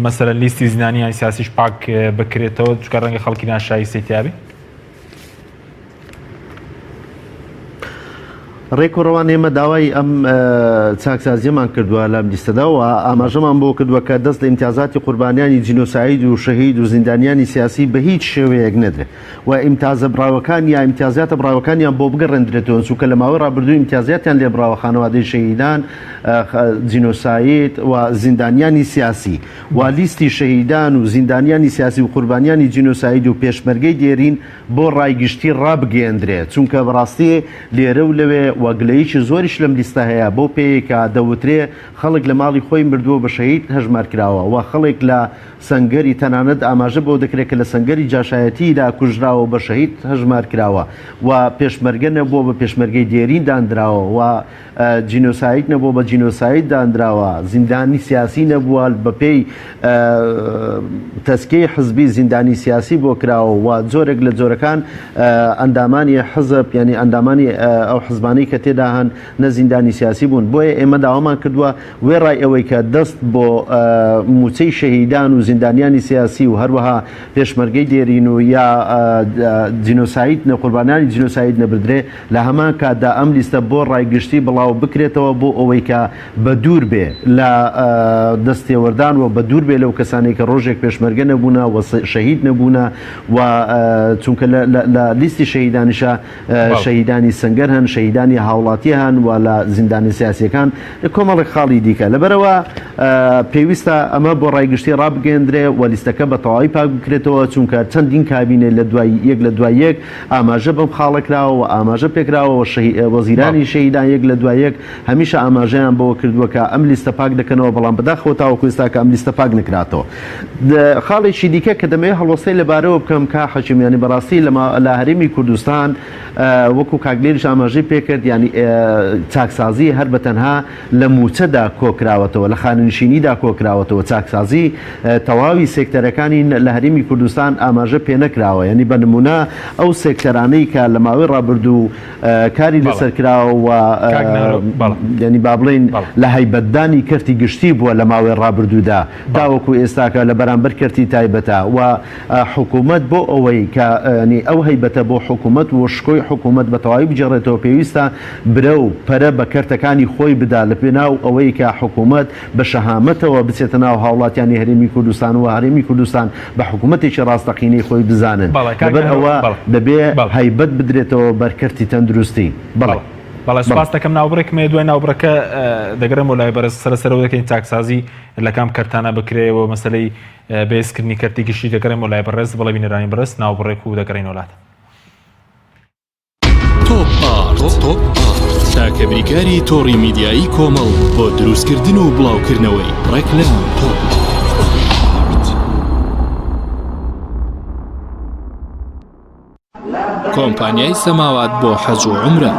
[SPEAKER 1] مەسەرەن لیستی زیندانیانی سیاسیش پاک بکرێتەوە چکە ڕەنگە خەڵکی ناشایی سێتیابێ
[SPEAKER 8] ڕێکۆڕەوان ئێمە داوای ئەم چاکسازیەمان کردووە لەم لیستەداوە ئاماژەمان بۆ کردووە کە دەست لە ئیمتیازاتی قوربانیانی جینۆساید و شەهید و زیندانیانی سیاسی بە هیچ شێوەیەک نەدرێت و ئیمتیازە براوەکان یا ئیمتیازاتە براوەکانیان بۆ بگەڕێنرێتەوە چونکە لە ماوەی ڕابردوو ئیمتیازاتیان لێ براوە خانەوادەی شەهیدان جینۆساید و زیندانیانی سیاسی و لیستی شەهیدان و زیندانیانی سیاسی و قوربانیانی جینۆساید و پێشمەرگەی دێرین بۆ ڕایگشتی ڕابگەێنرێت چونکە بەڕاستی لێرە و لەوێ وەگلەیەکی زۆریش لەم لیستە هەیە بۆ پێیکە دەوترێ خەڵک لە ماڵی خۆی مردووە بە شەهید هەژمار کراوە و خەڵک لە سەنگەری تەنانەت ئاماژە بۆ دەکرێت کە لە سەنگەری جاشایەتیدا کوژراوە بە شەهید هەژمار کراوە و پێشمەرگە نەبووە بە پێشمەرگەی دێرین دانراوە و جینۆساید نەبووە بە جینۆساید دانراوە زیندانی سیاسی نەبووە بە پێی تەسکەی حزبی زیندانی سیاسی بۆ کراوە و جۆرێک لە جۆرەکان ئەندامانی حزب ینی ئەندامانی ئەو حزبانی کە تێدا هەن نەزیندانی سیاسی بوون بۆیە ئێمە داوامان کردووە وێڕای ئەوەی کە دەست بۆ موچەی شەهیدان و زیندانیانی سیاسی و هەروەها پێشمەرگەی دێرین و یا جینۆساید قوربانیانی جینۆساید نەبدرێ لە هەمان کاتدا ئەم لیستە بۆ ڕایگشتی بڵاو بکرێتەوە بۆ ئەوەی کە بە دوور بێ لە دەستێوەردان و بە دوور بێ لەو کەسانێک کە ڕۆژێک پێشمەرگە نەبوونە و شەهید نەبوونە و چونکە لە لیستی شەهیدانیشە شەهیدانی سەنگەر هەن شەهیدانی هاوڵاتی هەن و لە زیندانی سیاسیەکان کۆمەڵێک خاڵی دیکە لەبەرەوە پێویستە ئەمە بۆ ڕایگشتی ڕابگەێنرێ و لیستەکە بە تەواوی پاک بکرێتەوە چونکە چەندین کابینێ لە دوای یەک ئاماژە بەم خاڵەکراوە و ئاماژە پێکراوە وەزیرانی شەهیدان یەک لە دوای یەک هەمیشە ئاماژەیان بۆ کردووە کە ئەم لیستە پاک دەکەنەوە بەڵام بەداخەوە تاوەکو ئێستا کە ئەم لیستە پاک نکراتەوە خاڵێکی دیکە کە دەمەوێت هەڵوەستەی لەبارەوە بکەم کا حەکیمیانی بەڕاستی لە هەرێمی کوردستان وەکو کاگلێریش ئاماژەی پێکرد ینی چاکسازی هەر بەتەنها لە موچەدا کۆکراوەتەوە لە خاننشینیدا کۆکراوەتەوە چاکسازی تەواوی سێکتەرەکانی لە هەرێمی کوردستان ئاماژە پێ نەکراوە ینی بە نمونە ئەو سێکتەرانەی کە لە ماوەی ڕابردوو کاری لەسەر کراوە و ینی با بڵێن لە هەیبەتدانی کەرتی گشتی بووە لە ماوەی ڕابردوودا داوەکو ئێستاکە لە بەرامبەر کەرتی تایبەتە و حکوومەت بۆ ئەوەی کە ئەو هەیبەتە بۆ حکوومەت و شکۆی حکوومەت بە تەواوی بجێڕێتەوە پێویستە برە و پەرە بە کەرتەکانی خۆی بدا لە پێناو ئەوەی کە حکوومەت بە شەهامەتەوە بچێتە ناو هاوڵاتیانی هەرێمی کوردستان و هەرێمی کوردستان بە حکوومەتێکی ڕاستەقینەی خۆی بزانن لەبەر ئەوە دەبێ هەیبەت بدرێتەوە بەرکەرتی تەندروستی بەڵێ
[SPEAKER 1] بەڵێ سوپاس دەکەم ناوبڕێکمێ دوای ناوبڕەکە دەگەرم و لای بەرز سەرەوە دەکەین چاکسازی لە کام کەرتانە بکرێەوە مەسلەی بێزکردنی کەرتی گشتی دەگەڕێم و لای بەڕێز بەڵێ بینەرانی بەرز ناوبڕێک و دەگەڕین وڵات
[SPEAKER 9] تۆپ چاکە بریکاری تۆڕی میدیایی کۆمەڵ بۆ دروستکردن و بڵاوکردنەوەی ڕێکلام تۆپ. کۆمپانیای سەماوات بۆ حەج و عومرە.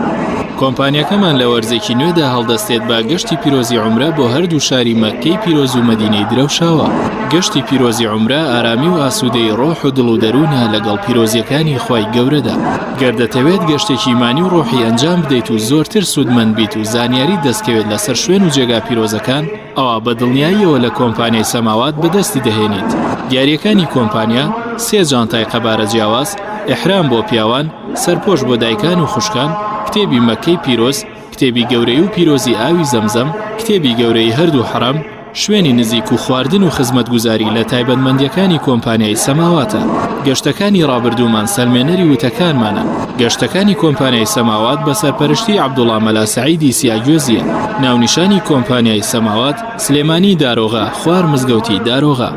[SPEAKER 9] کۆمپانیەکەمان لە وەرزێکی نوێدا هەڵدەستێت بە گەشتی پیرۆزی عومرە بۆ هەردوو شاری مەککەی پیرۆز و مەدینەی درەوشاوە. گەشتی پیرۆزی عومرە ئارامی و ئاسوودەی ڕۆح و دڵ و دەروونە لەگەڵ پیرۆزیەکانی خۆی گەورەدا. گەردەتەوێت گەشتێکی مانی و ڕۆحی ئەنجام بدەیت و زۆرتر سوودمەند بیت و زانیاری دەستکەوێت لەسەر شوێن و جێگا پیرۆزەکان، ئەوە بە دڵنیاییەوە لە کۆمپانیای سەماوات بەدەستی دەهێنیت. دیاریەکانی کۆمپانیا 3 جانتای قەبارە جیاواز، ئیحرام بۆ پیاوان، سەرپۆش بۆ دایکان و خوشکان، کتێبی مەککەی پیرۆز، کتێبی گەورەی و پیرۆزی ئاوی زەمزەم، کتێبی گەورەی هەردوو حەرەم، شوێنی نزیک و خواردن و خزمەتگوزاری لە تایبەتمەندیەکانی کۆمپانیای سەماواتە. گەشتەکانی ڕابردوومان سەلمێنەری وتەکانمانە. گەشتەکانی کۆمپانیای سەماوات بە سەرپەرشتی عەبدوڵڵا مەلا سەعیدی سیاگوێزیە. ناونیشانی کۆمپانیای سەماوات سلێمانی دارۆغا، خوار مزگەوتی دارۆغا.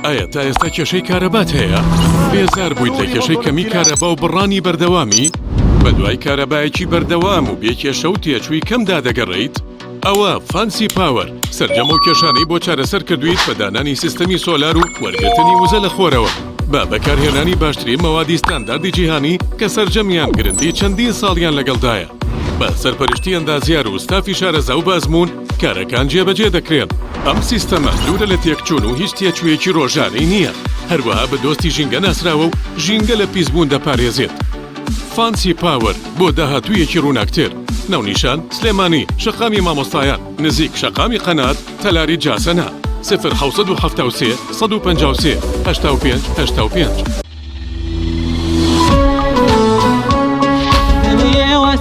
[SPEAKER 10] ئایا تا ئێستا کێشەی کارەبات هەیە؟ بێزار بوویت لە کێشەی کەمی کارەبا و بڕانی بەردەوامی؟ بە دوای کارەبایەکی بەردەوام و بێکێشە و تێچووی کەمدا دەگەڕێیت؟ ئەوە فانسی پاوەر سەرجەمە و کێشانەی بۆ چارەسەر کردویت بە دانانی سیستەمی سۆلار و وەرگرتنی وزە لە خۆرەوە بە بەکارهێنانی باشترین مەوادی ستانداردی جیهانی کە سەرجەمیان گرنگی چەندین ساڵیان لەگەڵدایە. بە سەرپەرشتی ئەندازیار و ستافی شارەزا و بازمون کارەکان جێبەجێ دەکرێن. ئەم سیستەمە دوورە لە تێکچوون و هیچ تێچوویەکی ڕۆژانەی نییە. هەروەها بە دۆستی ژینگە ناسراوە و ژینگە لە پیسبوون دەپارێزێت. فانسی پاوەر بۆ داهاتوویەکی ڕووناکتر. ناونیشان سلێمانی، شەقامی مامۆستایان، نزیک شەقامی قەنات، تەلاری جاسەنا. 0 153 85 85.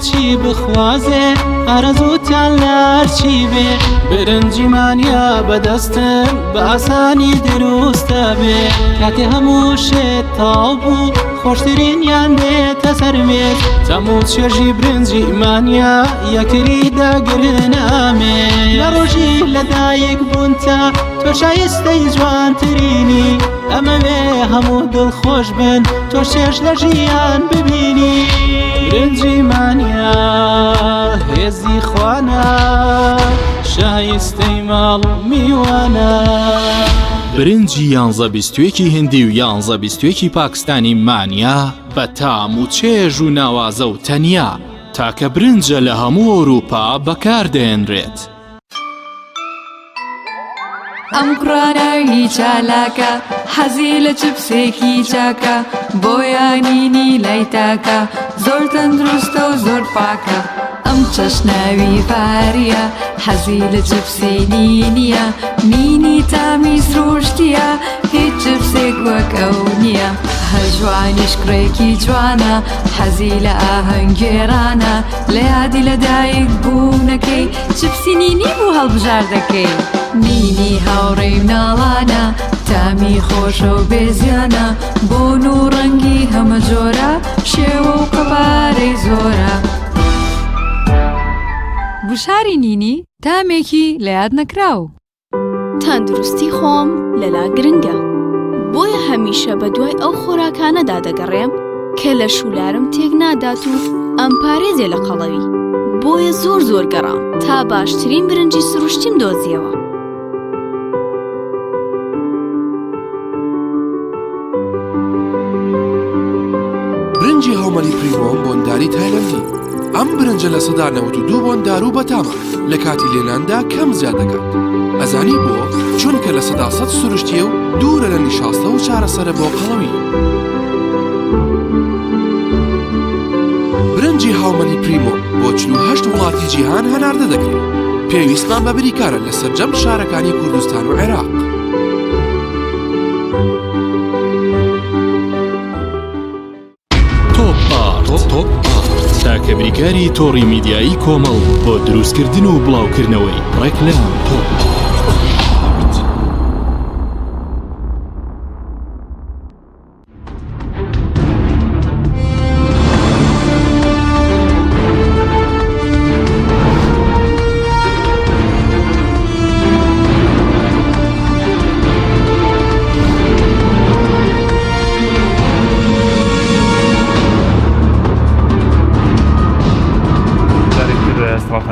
[SPEAKER 11] چی بخوازێ ئارەزووتان لارچی بێ برنجیمانیا بەدەستن بە ئاسانی دروستە بێ کاتێ هەموو شێت تاو بوو خۆشترینیان بێتە سەرمێت تەموو چێژی برنجیمانیا یەکتری داگرنامێ لە ڕۆژی لەدایک بوون تا تۆ شایستەی جوانترینی ئەمەوێ هەموو دڵخۆش بن تۆ شێش لە ژیان ببینی برنجیمانیا هێزی خوانە شایستەی ماڵ و میوانە.
[SPEAKER 9] برنجی 11-21 هندی و 11-21 پاکستانی مانیا بە تام و چێژ و ناوازە و تەنیا تاکە برنجە لە هەموو ئەوروپا بەکاردێنرێت.
[SPEAKER 12] ئەم کوڕانەی چالاکە حەزی لە چپسێکی چاکە بۆیانینی لای تاکە زۆر تەندروستە و زۆر پاکە. ئەم چەشناوی پاریە حەزی لە چپسی نینیە نینی تامیز ڕۆشتیە هیچ چپسێک وەک ئەو نییە. هەژوانیش کوڕێکی جوانە حەزی لە ئاهەنگێرانە لە یادی لەدایک بوونەکەی چپسی نینی بوو هەڵبژار دەکەی. نینی هاوڕێی مناڵانە تامی خۆشە و بێزیانە بۆن و ڕەنگی هەمە جۆرە شێوە و قەبارەی زۆرە. بشاری نینی تامێکی لە یاد نەکراو.
[SPEAKER 13] تەندروستی خۆم لەلا گرنگە بۆیە هەمیشە بە دوای ئەو خۆراکانەدا دەگەڕێم کە لە شولارم تێک نادات و ئەم پارێزێ لە قەڵەوی بۆیە زۆر گەڕام تا باشترین برنجی سروشتیم دۆزیەوە.
[SPEAKER 14] برنجی هەومەلی پریمۆم بۆنداری تایلەندی. ئەم برنجە لە سەدا 92 بۆندار و بەتامە لە کاتی لێناندا کەم زیاد دەکات. ئەزانی بۆ چونکە لە سەدا 100 سروشتیە و دوورە لە نیشاستە و چارەسەرە بۆ قەڵەوی. برنجی هاومەلی پریمۆ بۆ 48 وڵاتی جیهان هەناردە دەکرێت. پێویستمان بە بریکارە لە سەرجەم شارەکانی کوردستان و عێراق.
[SPEAKER 9] تاکە بریکاری تۆڕی میدیایی کۆمەڵ بۆ دروستکردن و بڵاوکردنەوەی ڕێکلام تۆپ.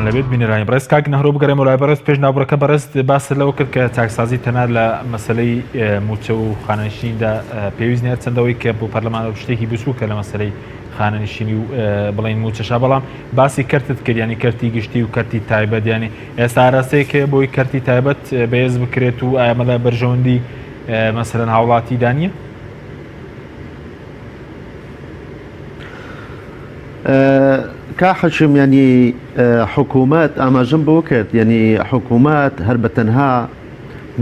[SPEAKER 1] لەبێت بینەرانی بەڕێز کاک نەهرۆ بگەڕێمەوە لای بەڕێز پێش ناوبڕەکە بەڕێز باس لەوە کرد کە چاکسازی تەنها لە مەسلەی موچە و خانەنشیندا پێویست نیە چەندەوەی کە بۆ پەرلەمانەوە شتێکی بچووکە لە مەسلەی خانەنشینی و بڵین موچەشا بەڵام باسی کردت کرد ینی کەرتی گشتی و کەرتی تایبەت ینی ئێستا ئاراستەیەکە بۆی کەرتی تایبەت بەهێز بکرێت و ئامەلە بەرژەوەندی مەسەلەن هاوڵاتی دانیە؟
[SPEAKER 8] كحشم يعني حكومات ئاماژەم بۆ کرد يعني حكومات هەر بە تەنها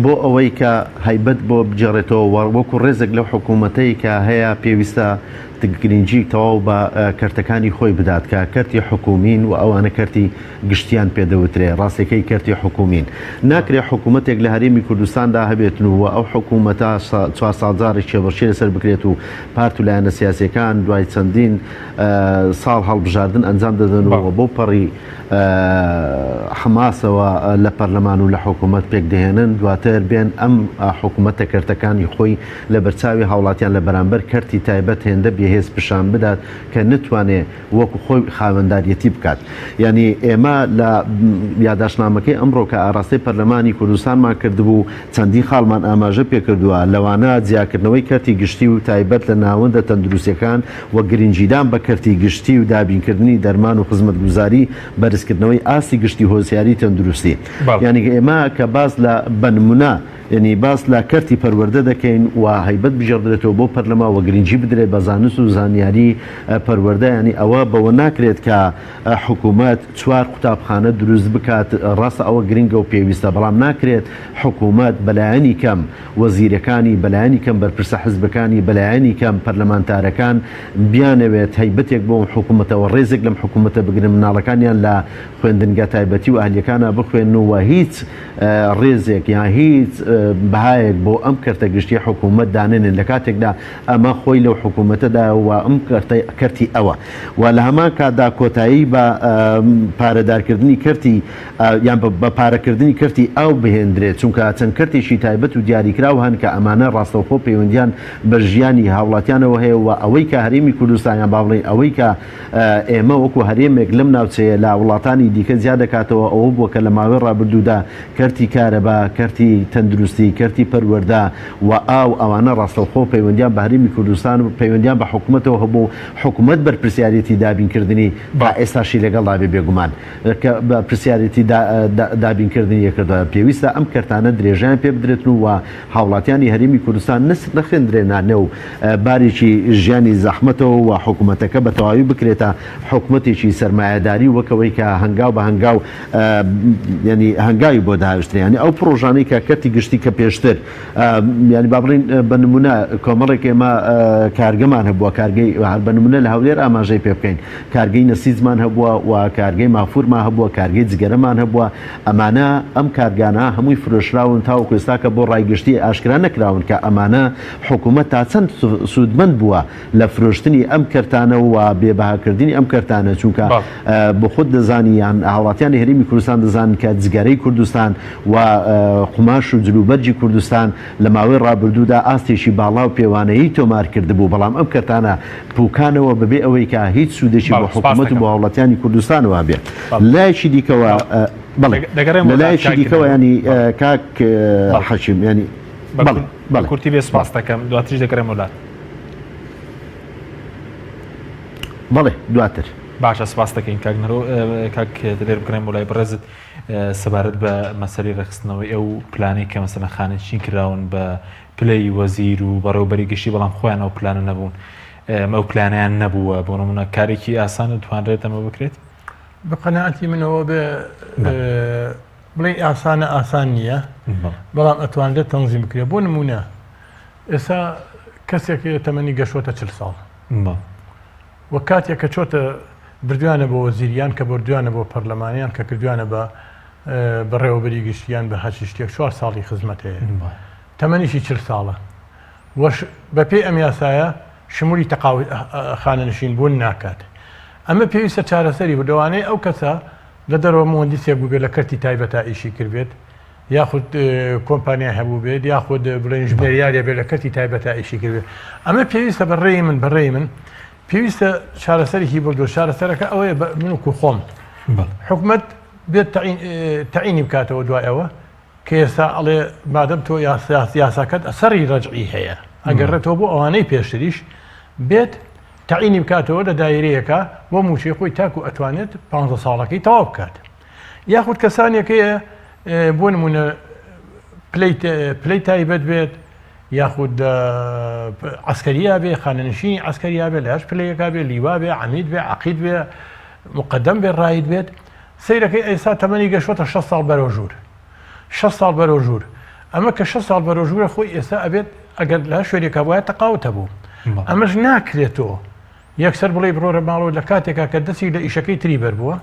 [SPEAKER 8] بۆ ئەوەی کە هەیبەت بۆ بجێڕێتەوە وەکو ڕێزێک لەو حکوومەتەی کە هەیە پێویستە گرنگجی تەواو بە کەرتەکانی خۆی بدات کە کەرتی حکومین و ئەوانە کەرتی گشتیان پێدەوترێ ڕاستەکەی کەرتی حکومین ناکرێت حکوومەتێک لە هەرێمی کوردستاندا هەبێتن و ئەو حکوومەتە 4 ساڵجارێک چێبەرشێ لەسەر بکرێت و پارت و لایەنە سیاسیەکان دوای چەندین ساڵ هەڵبژاردن ئەنجام دەدەنەوە بۆ پەڕی حماسەوە لە پەرلەمان و لە حکوومەت پێک دەهێنن دواتر بێن ئەم حکوومەتە کەرتەکانی خۆی لە بەرچاوی هاوڵاتیان لە بەرامبەر کەرتی تایبەت هێندە بێهێز پیشان بدات کە نتوانێت وەکو خۆی خاوەنداریەتی بکات یعنی ئێمە لە یادداشتنامەکەی ئەمڕۆ کە ئاراستەی پەرلەمانی کوردستانمان کردبوو چەندی خاڵمان ئاماژە پێکردووە لەوانە جیاکردنەوەی کەرتی گشتی و تایبەت لە ناوەندە تەندروستیەکان وە گرنگجیدان بە کەرتی گشتی و دابینکردنی دەرمان و خزمەتگوزاری بەرزکردنەوەی ئاستی گشتی هۆزیاری تەندروستی یعنی ئێمە کە باز لە بەنمونە یعنی باس لە کەرتی پەروەردە دەکەین و هەیبەت بژێڕدرێتەوە بۆ پەرلەما و گرنگجی بدرێت بە زانست و زانیاری پەروەردە ینی ئەوە بەوە ناکرێت کە حکوومەت 4 قوتابخانە دروست بکات ڕاستە ئەوە گرنگە و پێویستە بەڵام ناکرێت حکوومەت بەلایەنی کەم وەزیرەکانی بەلایەنی کەم بەرپرسە حزبەکانی بەلایەنی کەم پەرلەمانتارەکان بیانەوێت هەیبەتێک بۆ حکوومەتەوە ڕێزێک لەم حکوومەتە بگرن مناڵەکانیان لە خوێندنگە تایبەتی و ئەهلیەکانە بخوێنەوە هیچ ڕێزێک یان هیچ بەهایەک بۆ ئەم کەرتە گشتی حکوومەت دانێنن لە کاتێکدا ئەمە خۆی لەو حکوومەتەدا و ئەم کەرتی ئەوە و لە هەمان کاتدا کۆتایی بە پارەدارکردنی کەرتی یان بە پارەکردنی کەرتی ئەو بهێندرێت چونکە چەند کەرتێکی تایبەت و دیاریکراو هەن کە ئەمانە ڕاستەوخۆ پەیوەندیان بە ژیانی هاوڵاتیانەوە هەیە و ئەوەی کە هەرێمی کوردستانیان با بڵێن ئەوەی کە ئێمە وەکو هەرێمێک لەم ناوچەیە لە وڵاتانی دیکە زیاد دەکاتەوە ئەوە بووە کە لە ماوەی ڕابردوودا کەرتی کارەبا کەرتی تەندروستی کەرتی پەروەردە و ئەوانە ڕاستەوخۆ پەیوەندیان بە هەرێمی کوردستان و پەیوەندیان بە حکوومەتەوە هەبوو حکوومەت بەرپرسیارەتی دابینکردنی با ئێستاشی لەگەڵ دابێ بێگومان کە بە پرسیارەتی دابینکردنی یەکردووە پێویستە ئەم کەرتانە درێژیان پێ بدرێتن و هاوڵاتیانی هەرێمی کوردستان نست نەخێندرێنانە و بارێکی ژیانی زەحمەتەوە و حکوومەتەکە بە تەواوی بکرێتە حکوومەتێکی سەرمایەداری وەکەوەی کە هەنگاو بە هەنگاو ینی هەنگاوی بۆ داهێشترێ ینی ئەو پرۆژانەی کە کەرتی گشتی کە پێشتر ینی با بڵین بە نمونە کۆمەڵێک ئێمە کارگەمان هەبووە کارگەی بە نمونە لە هەولێر ئاماژەی پێ بکەین کارگەی نەسیزمان هەبووە و کارگەی مافورمان هەبووە کارگەی جگەرەمان هەبووە ئەمانە ئەم کارگانە هەمووی فرۆشراون تاوەکو ئێستا کە بۆ ڕایگشتی ئاشکرا نەکراون کە ئەمانە حکوومەت تا چەند سوودمەند بووە لە فرۆشتنی ئەم کەرتانە و بێباهاکردنی ئەم کەرتانە چونکە بۆ خۆت دەزانی یان هاوڵاتیانی هەرێمی کوردستان دەزانن کە جگەرەی کوردستان و قماش و جلوبەرجی کوردستان لە ماوەی ڕابردوودا ئاستێکی باڵا و پێوانەیەی تۆمار کردبوو بەڵام ئەم کەرتانە پوکانەوە بەبێ ئەوەی کە هیچ سوودێکی بۆ حکوومەت و بۆ هاوڵاتیانی کوردستانەوە بێت لایەکی دیکەوە بەڵێ لایەکی دیکەوە ینی کاک حەشیم ینی
[SPEAKER 1] کورتی بێ سپاس دەکەم دواتریش دەکەرێم وڵات
[SPEAKER 8] بەڵێ دواتر
[SPEAKER 1] باشە سپاس دەکەین کاک نەرۆ کاک دەێر بکرێن بۆ لای بەڕێزت سەبارەت بە مەسەری ڕێخستنەوەی ئەو پلانەی کە مەسەلەن خانەنشین کراون بە پلەی وەزیر و بەڕێوەبەری گشتی بەڵام خۆیان ئەو پلانە نەبوون ئەو پلانیان نەبووە بۆ نمونە کارێکی ئاسان دەتوانرێت ئەمە بکرێت
[SPEAKER 7] بە قەناعەتی منەوە بێ بڵێ ئاسانە ئاسان نییە بەڵام ئەتوانرێت تەنزیم بکرێت بۆ نمونە ئێستا کەسێک تەمەنی گەشتوتە 40 ساڵ وە کاتێک کە چۆتە بردوانە بۆ وەزیریان کە بردوانە بۆ پەرلەمانیان کە کردوانە بە بەڕێوەبەری گشتیان بە هەچ شتێک 4 ساڵی خزمەت هەیە تەمەنیشی 40 ساڵە وەش بەپێی ئەم یاسایە شمولی تەقاوی خانەنشین بوون ناکات ئەمە پێویستە چارەسەری بردەوانەی ئەو کەسە لە دەرەوە مهندسێک بوو بێت لە کەرتی تایبەتە ئیشی کردبێت یاخود کۆمپانیا هەبوو بێت یاخود بڵێن ژمێریارێ بێت لە کەرتی تایبەتە ئیشی کردبێت ئەمە پێویستە بەڕێی من پێویستە چارەسەرێکی بردو چارەسەرەکە ئەوەیە من و خۆم حکوومەت بێت تەعینی بکاتەوە دوای ئەوە کە ئێستا ئەڵێ مادەم تۆ یاساکەت ئەسەری ڕەجعی هەیە ئەگەڕێتەوە بۆ ئەوانەی پێشتریش بێت تەعینی بکاتەوە لە دایرەیەکە بۆ موچەی خۆی تاکو ئەتوانێت 15 ساڵەکەی تەواو بکات یاخود کەسانێکەیە بۆ نمونە پلەی تایبەت بێت یاخود عسکەریا بێ خانەنشینی عسکەریا بێ لەش پلەیەکە بێ لیوا بێ عەمید بێ عەقید بێ مقدەم بێ ڕاید بێت سەیرەکەی ئێستا تەمەنی گەشتوەتە 6 ساڵ بەرەو ژوور 6 ساڵ بەرەو ژوور ئەمە کە 6 ساڵ بەرەو ژوورە خۆی ئێستا ئەبێت ئەگەر لە شوێنێکە وایە تەقاوتە بوو ئەمەش ناکرێتەوە یەکسەر بڵێ بڕۆرە ماڵەوە لە کاتێکا کە دەستی لە ئیشەکەی تری بەربووە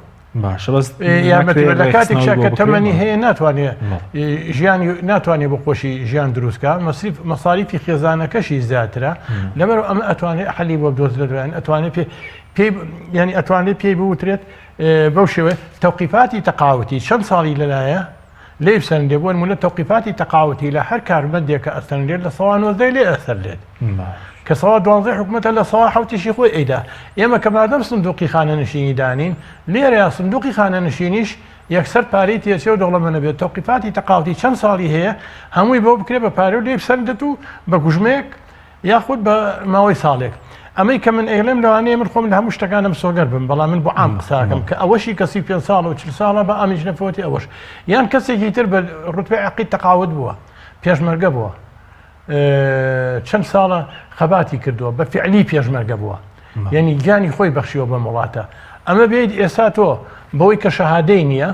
[SPEAKER 7] لە کاتێکشا کە تەمەنی هەیە ناتوانێت ژیانی ناتوانێت بۆ خۆشی ژیان دروستکە مەساریفی خێزانەکەشی زیاترە لەبەرەوە ئەمە ئەتوانێت حەلی بۆ بدۆزرێت دوایان ئەتوانێت ینی ئەتوانێت پێی بوترێت بەو شێوە تەوقیفاتی تەقاوتی چەند ساڵی لەلایە لێ بسەندێ بۆ نمونە تەوقیفاتی تەقاوتی لە هەر کارمەندێکە ئەستەنرێت لە سەوا 19 لێ ئەسەرلێت کە سەوا 12 حکوومەتە لە سەوا 7 خۆی ئەیدا ئێمە کە مادەم سندوقی خانەنشینی دانین لێرە سندوقی خانەنشینیش یەکسەر پارەی تێچێ و دەوڵەمەنە بێت تەوقیفاتی تەقاوتی چەند ساڵی هەیە هەمووی بۆ بکرێت بە پارە و لێ بسەندێت و بە کوژمێک یاخود بە ماوەی ساڵێک ئەمەی کە من ئێڵێم لەوانەیە من خۆم لە هەموو شتەکانم سۆگەر بم بەڵام من بۆ عام قساکەم کە ئەوەشی کەسی 5 ساڵ و 40 ساڵە بە ئامیش نەفۆتی ئەوەش یان کەسێکی تر بە ڕوتبەی عەقید تەقاوت بووە پێشمەرگە بووە چەند ساڵە خەباتی کردووە بە فعلی پێشمەرگە بووە یعنی گیانی خۆی بەخشیەوە بە وڵاتە ئەمە بێت ئێستا تۆ بەوەی کە شەهادەی نییە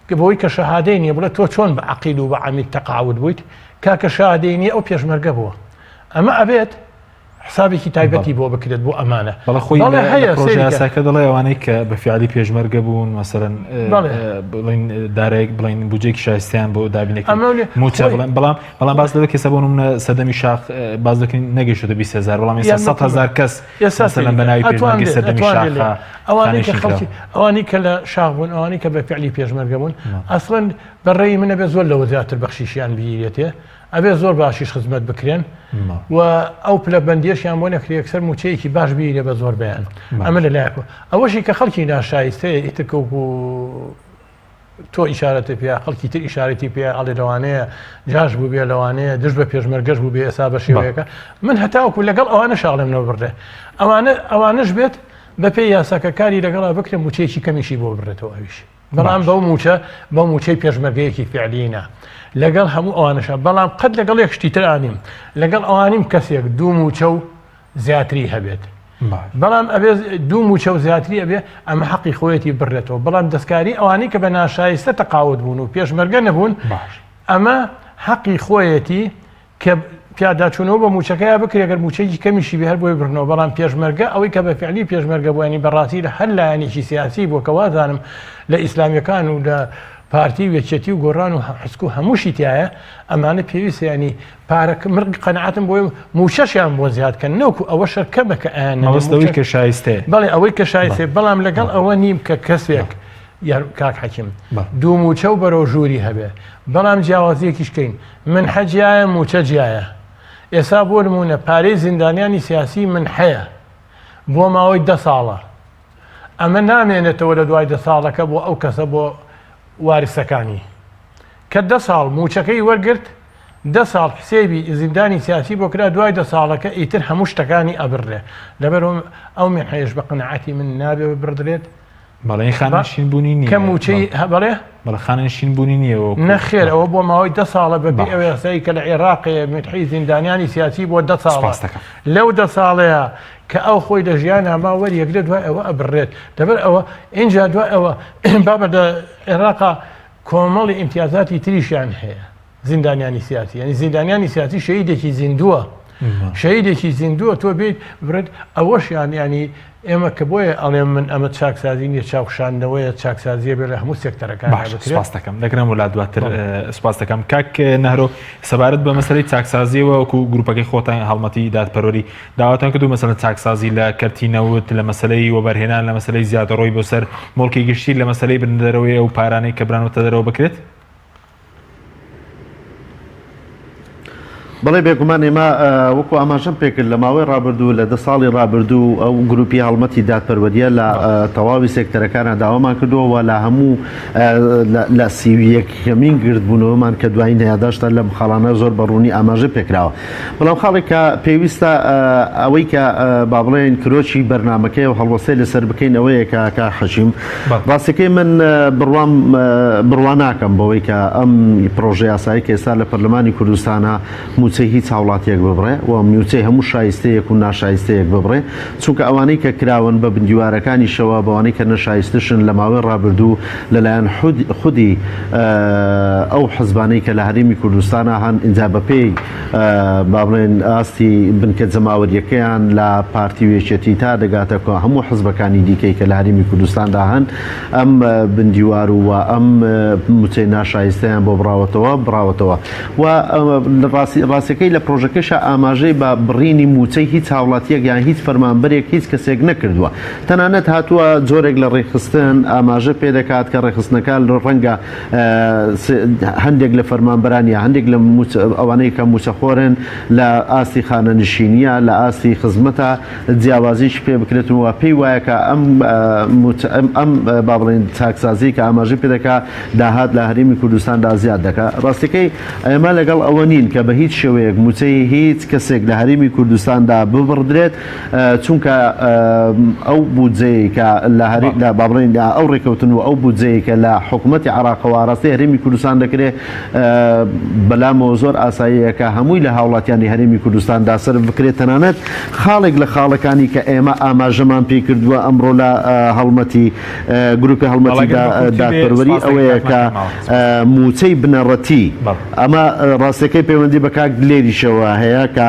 [SPEAKER 7] کە بەوەی کە شەهادەی نییە بڵێت تۆ چۆن بە عەقید و بە عەمید تەقاوت بوویت کاکە شەهادەی نییە ئەو پێشمەرگە بووە ئەمە ئەبێت حسابێکی تایبەتی بۆ بکرێت بۆ ئەمانە
[SPEAKER 1] بەڵە خۆی پرۆژەیاساکە دەڵێ ئەوانەی کە بە فیعلی پێشمەرگە بوون مەسەرەن بڵین دارێک بڵین بودجێکی شایستیان بۆ دابینێکی موچە بەڵام باز دەوێت کەسە بۆ نمونە سەدەمی شاخ باز دەکەین نەگەیشتە 20,000 بەڵام ئێستا 100,000 کەس مەسەرەن بە ناوی پێشمەرگی سەدەمی شاخە
[SPEAKER 7] ئەوانەی کە لە شاخ بوون ئەوانەی کە بە فیعلی پێشمەرگە بوون ئەسڵەن بەڕێی منە بێ زۆر لەوە زیاتر بەخشیشیان بگیرێتێ ئەبێ زۆر باشیش خزمەت بکرێن و ئەو پلە بەندێشیان بۆ نەکرێ یەکسەر موچەیەکی باش بیرێ بە زۆر بەیان ئەمە لەلایەکەوە ئەوەشی کە خەڵکی ناشایستەیە ئیترکەوت تۆ ئیشارەتی پێ خەڵکی تر ئیشارەتی پێ ئەڵێ لەوانەیە جاش بوو بێ لەوانەیە دژ بە پێشمەرگەش بوو بێ ئێسا بە شێوەیەەکە من هەتاوەکو لەگەڵ ئەوانە شاڵێمەوە بڕێ ئەوانش بێت بە پێی یاساکە کاری لەگەڵا بکرێ موچەیەکی کەمیشی بۆ بڕێتەوە ئەویش بەڵام بەو موچەی پێشمەرگەیەکی فعلیینە لەگەڵ هەموو ئەوانەشە بەڵام قەت لەگەڵ یەکشتی تر ئانیم لەگەڵ ئەوانیم کەسێک دوو موچە و زیاتری هەبێت بەڵام ئەبێ دوو موچە و زیاتری ئەبێ ئەمە حەقی خۆیەتی بڕێتەوە بەڵام دەستکاری ئەوانەی کە بە ناشایستە تەقاوت بوون و پێشمەرگە نەبوون ئەمە حەقی خۆیەتی کە پیاداچوونەوە بە موچەکەیە بکرێت گەر موچەیەکی کەمیشی بێ هەر بۆی بڕنەوە بەڵام پێشمەرگە ئەوەی کە بە فعلی پێشمەرگە بووانی بەڕاستی لە هەر لایەنێکی سیاسی بووە کە وازانم لە ئیسلامیەکان و لە پارتی وێچێتی و گۆڕان و حسک و هەمووشی تایە ئەمانە پێویست ینی پارەکە مرگ قەنەعاتم بۆی موچەشیان بۆ زیادکەن نەوەکو ئەوە شەرکەمەکە ئەوەی
[SPEAKER 1] کە شایستێ
[SPEAKER 7] بەڵێ ئەوەی کە شایستێ بەڵام لەگەڵ ئەوە نیم کە کەسێک کاک حەکیم دوو موچە و بەرەو ژووری هەبێ بەڵام جیاوازیەکیشکەین من حەجیایە موچە جیایە ئێستا بۆ نمونە پارەی زیندانیانی سیاسی من هەیە بۆ ماوەی 10 ساڵە ئەمە نامێنێتەوە لە دوای 10 ساڵەکە بۆ ئەو کەسە بۆ وارسەکانی کە 10 ساڵ موچەکەی وەرگرت 10 ساڵ حسێبی زیندانی سیاسی بۆ کرا دوای 10 ساڵەکە ئیتر هەموو شتەکانی ئەبڕێ لەبەر ئەو من حەیش بە قەنەعەتی من نابێ بردرێت
[SPEAKER 1] بەڵێ خانەنشین بوونی نییە
[SPEAKER 7] کە موچەی بەڵێ
[SPEAKER 1] خانەنشین بوونی نییە
[SPEAKER 7] نەخێر ئەوە بۆ ماوەی 10 ساڵە بەبێ ئەو یاسایی کە لە عێراقی متحی زیندانیانی سیاسی بۆ 10 ساڵە لەو 10 ساڵەیە کە ئەو خۆی لە ژیان هەما وەریەکرێت دوای ئەوە ئەبڕێت دەبەر ئەوە اینجا دوای ئەوە بابە لە عێراقا کۆمەڵی ئیمتیازاتی تریشیان هەیە زیندانیانی سیاسی یعنی زیندانیانی سیاسی شەهیدێکی زیندووە شەهیدێکی زیندووە تۆ بێت برێت ئەوەشیان ینی ئێمە کە بۆیە ئەڵێ من ئەمە چاکسازی نیە چاوشاندنەوەیە چاکسازیە بێ لە هەموو سێکتەرەکان
[SPEAKER 1] سپاس دەکەم دەگرم وڵا دواتر سپاس دەکەم کاک نەهرۆ سەبارەت بە مەسەلەی چاکسازیەوە وەکو گروپەکەی خۆتان هەڵمەتی دادپەروەری داواتان کردو مەسەلەن چاکسازی لە کەرتینەوت لە مەسەلەی وەبەرهێنان لە مەسەلەی زیادەڕۆی بۆ سەر مڵکی گشتی لە مەسەلەی بردنەرەوەی ئەو پارانەی کە برانەوەتە دەرەوە بکرێت
[SPEAKER 8] بەڵێ بێگومان ئێمە وەکو ئاماژەم پێکرد لە ماوەی ڕابردوو لە 10 ساڵی ڕابردوو ئەو گروپی هەڵمەتی دادپەروەریە لە تەواوی سێکتەرەکانە داوامان کردووە لە هەموو لە سیویەکەمین گردبوونەوەمان کە دوایی نەیاداشتە لەم خاڵانە زۆر بەڕوونی ئاماژە پێکراوە بەڵام خاڵێک کە پێویستە ئەوەی کە با بڵێن کرۆچی بەرنامەکەی و هەڵوەسەی لەسەر بکەین ئەوەیە کە حەشیم ڕاستەکەی من بڕوان ناکەم بەوەی کە ئەم پرۆژه یاسایی کە ئێستا لە پەرلەمانی کوردستانە موچەی هیچ هاوڵاتیەک ببڕێ و موچەی هەموو شایستەیەک و ناشایستەیەک ببڕێ چونکە ئەوانەی کە کراون بە بندیوارەکانی شەوە بەوانەی کە نەشایستشن لە ماوەی ڕابردوو لەلایەن خودی ئەو حزبانەی کە لە هەرێمی کوردستانە هەن ئینجا بەپێی با بڵێن ئاستی بنکە جەماوەریەکەیان لە پارتی وێچێتی تا دەگاتەکە هەموو حزبەکانی دیکەی کە لە هەرێمی کوردستاندا هەن ئەم بندیوار و ئەم موچەی ناشایستەیان بۆ بڕاوەتەوە و ڕاستەکەی لە پرۆژەکەشە ئاماژەی بە بڕینی موچەی هیچ هاوڵاتیەک یان هیچ فەرمانبەرێک هیچ کەسێک نەکردووە تەنانەت هاتووە جۆرێک لە ڕێخستن ئاماژە پێ دەکات کە ڕێخستنەکان ڕەنگە هەندێک لە فەرمانبەرانی هەندێک لە ئەوانەی کە موچەخۆرن لە ئاستی خانەنشینیە لە ئاستی خزمەتە جیاوازیش پێ بکرێتەوە پێی وایە کە ئەم با بڵێن چاکسازی کە ئاماژە پێ دەکات داهات لە هەرێمی کوردستاندا زیاد دەکات ڕاستەکەی ئێمە لەگەڵ ئەوە نین کە بە هیچ شێوەیەک موچەی هیچ کەسێک لە هەرێمی کوردستاندا ببڕدرێت چونکە ئەو بودجەیە کە لە با بڵێن ئەو ڕێکەوتن و ئەو بودجەیە کە لە حکوومەتی عێراقەوە ڕاستی هەرێمی کوردستان دەکرێت بەلامەوە زۆر ئاساییە کە هەمووی لە هاوڵاتیانی هەرێمی کوردستاندا سەر بکرێت تەنانەت خاڵێک لە خاڵەکانی کە ئێمە ئاماژەمان پێ کردووە ئەمڕۆ لە هەڵمەتی گروپی هەڵمەتی دادپەروەری ئەوەیە کە موچەی بنەڕەتی ئەمە ڕاستەکەی پەیوەندی بە کاک لێریشەوە هەیە کە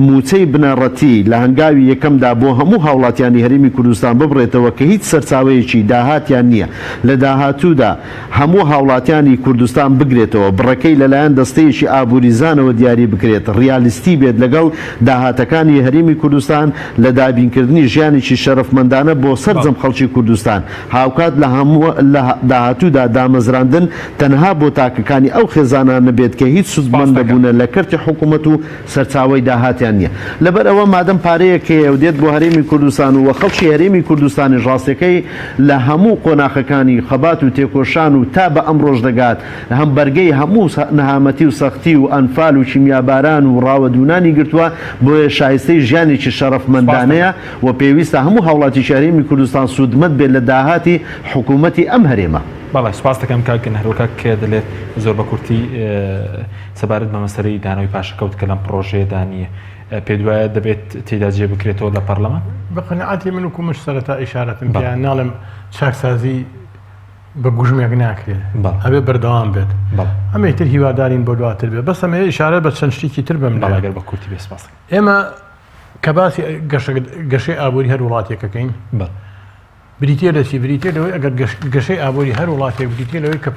[SPEAKER 8] موچەی بنەڕەتی لە هەنگاوی یەکەمدا بۆ هەموو هاوڵاتیانی هەرێمی کوردستان ببڕێتەوە کە هیچ سەرچاوەیەکی داهاتیان نییە لە داهاتوودا هەموو هاوڵاتیانی کوردستان بگرێتەوە بڕەکەی لەلایەن دەستەیەکی ئابووریزانەوە دیاری بکرێت ڕیالیستی بێت لەگەڵ داهاتەکانی هەرێمی کوردستان لە دابینکردنی ژیانێکی شەرەفمەندانە بۆ سەرجەم خەڵکی کوردستان هاوکات لە هەموو لە داهاتوودا دامەزراندن تەنها بۆ تاکەکانی ئەو خێزانانە بێت کە هیچ سوودمەند دەبوونە لە کەرتی حکوومەت و سەرچاوەی داهاتیان نییە لەبەر ئەوە مادەم پارەیەکەیە و دێت بۆ هەرێمی کوردستان و خەڵکی هەرێمی کوردستانی ڕاستەکەی لە هەموو قۆناغەکانی خەبات و تێکۆشان و تا بە ئەم ڕۆژ دەگات هەم بەرگەی هەموو نەهامەتی و سەختی و ئەنفال و کیمیاباران و ڕاوەدونانی گرتووە بۆیە شایستەی ژیانێکی شەرەفمەندانەیە و پێویستە هەموو هاوڵاتی هەرێمی کوردستان سوودمەند بێت لە داهاتی حکوومەتی ئەم هەرێمە
[SPEAKER 1] بەڵێ سوپاس دەکەم کاکە هەروکاک کێ دەلێت زۆر بە کورتی سەبارەت بە مەسەرەی دانەوەی پاشەکەوت کە لەم پرۆژەیەدا نیە پێ دوایە دەبێت تێدا جێ بکرێتەوە لە پەرلەمان
[SPEAKER 7] بە قەنەعاتی من وکو مش سەرەتا ئیشارەتم پێیان ناڵێم چاکسازی بە گوژمێک ناکرێت ئەبێ بەردەوام بێت ئەمە تر هیوادارین بۆ دواتر بێت بەس ئەمە ئیشارە بە چەند شتێکی تر بم
[SPEAKER 1] بەڵاگەر بە کورتی بێ سپاس
[SPEAKER 7] ئێمە کە باسی گەشەی ئابووری هەر وڵاتێکەکەین بریتە دەچی بریتە لەوەی ئەگەر گەشەی ئابووری هەر وڵاتێک بریتە لەوەی کە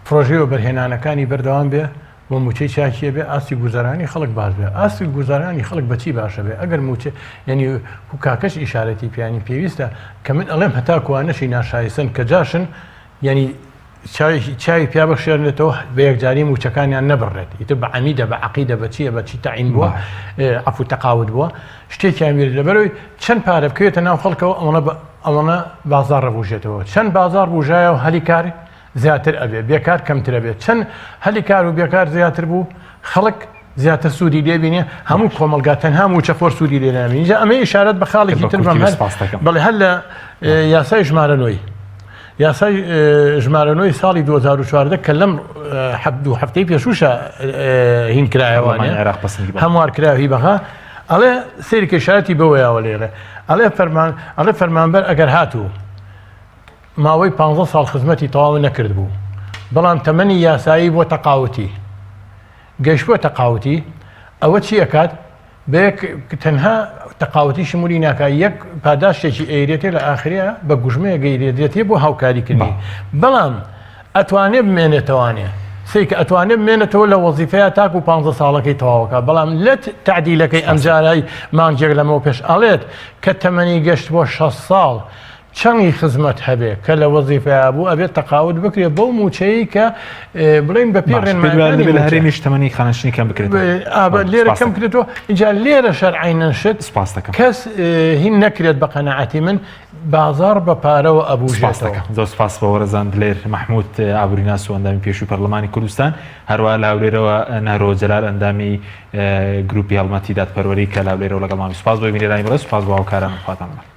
[SPEAKER 7] پرۆژەی و بەرهێنانەکانی بەردەوام بێ بۆ موچەی چاکیە بێ ئاستی گوزارانی خەڵک باش بێ ئاستی گوزارانی خەڵک بەچی باشە بێ ئەگەر موچە ینی کاکەش ئیشارەتی پیانی پێویستە کە من ئەڵێم هەتا کوانەشی ناشایستن کە جاشن ینی چاوی پیا بەخشێنێتەوە بە یەکجاری موچەکانیان نەبڕێت ئیتر بە عەمیدە بە عەقیدە بەچیە بەچی تەعین بووە عەفو تەقاوت بووە شتێکیان وێت لەبەرەوەی چەند پارە بکەوێتە ناو خەڵکەوە ئەوەنە بازار ڕەبوژێتەوە چەند بازار بوژایە و هەلی کار زیاتر ئەبێ بێکار کەمترە بێت چەند هەلی کار و بێکار زیاتر بوو خەڵک زیاتر سوودی لێبینێ هەموو کۆمەلگا تەنها موچەفۆر سوودی لێ نامێنی ئەمە ئیشارەت بە خاڵێکی تر بەم بەڵێ هەر لە یاسای ژمارەنەوەی یاسای ژمارەنەوەی ساڵی 2014 کە لەم هەفتەی پێشوشە هینکرایەوانێ هەموار کراوی بەخا ئەڵێ سێری کێشارەتی بەوەیەوە لێرە ئەڵێ فەرمانبەر ئەگەر هاتوو ماوەی 15 ساڵ خزمەتی تەواو نەکرد بوو بەڵام تەمەنی یاسایی بۆ تەقاوتی گەشت بۆ تەقاوتی ئەوە چی ئەکات بەیەک تەنها تەقاوتی شمولی ناکات یەک پاداشتێکی ئەیرێتێ لە ئاخرەیە بە گوژمەیە گەیرێتێ بۆ هاوکاریکردنی بەڵام ئەتوانێ بمێنێتەوانێ سێکە ئەتوانێ بمێنێتەوە لە وەزیفەیە تاکو 15 ساڵەکەی تەواوەکە بەڵام لە تعدیلەکەی ئەمجارای مانگێک لەمەوە پێش ئەڵێت کە تەمەنی گەشت بۆ 6 ساڵ چەندی خزمەت هەبێ کە لە وەزیفەیە بوو ئەبێت تەقاوت بکرێت بەو موچەیە کە بڵین بە پێڕێنمانی
[SPEAKER 1] لە هەرێمی شتەمەنی خانشنی کەم بکرێت
[SPEAKER 7] لێرە کەم بکرێتەوە اینجا لێرە شەرعینەن شت
[SPEAKER 1] سپاس دەکەم
[SPEAKER 7] کەس هین نەکرێت بە قەنەعەتی من بازار بە پارەوە ئەبووژێتەوە.
[SPEAKER 1] زۆر سپاس بە وەرەزان دلێر مەحموود ئابووریناس و ئەندامی پێشووی پەرلەمانی کوردستان هەروە لاولێرەوە نارۆ جەلال ئەندامی گروپی هەڵمەتی دادپەروەری کە لاولێرەوە لەگەڵ مامی سپاس بۆ بینێرانی بەڕێز سپاس بۆ هاوکاران خواتان.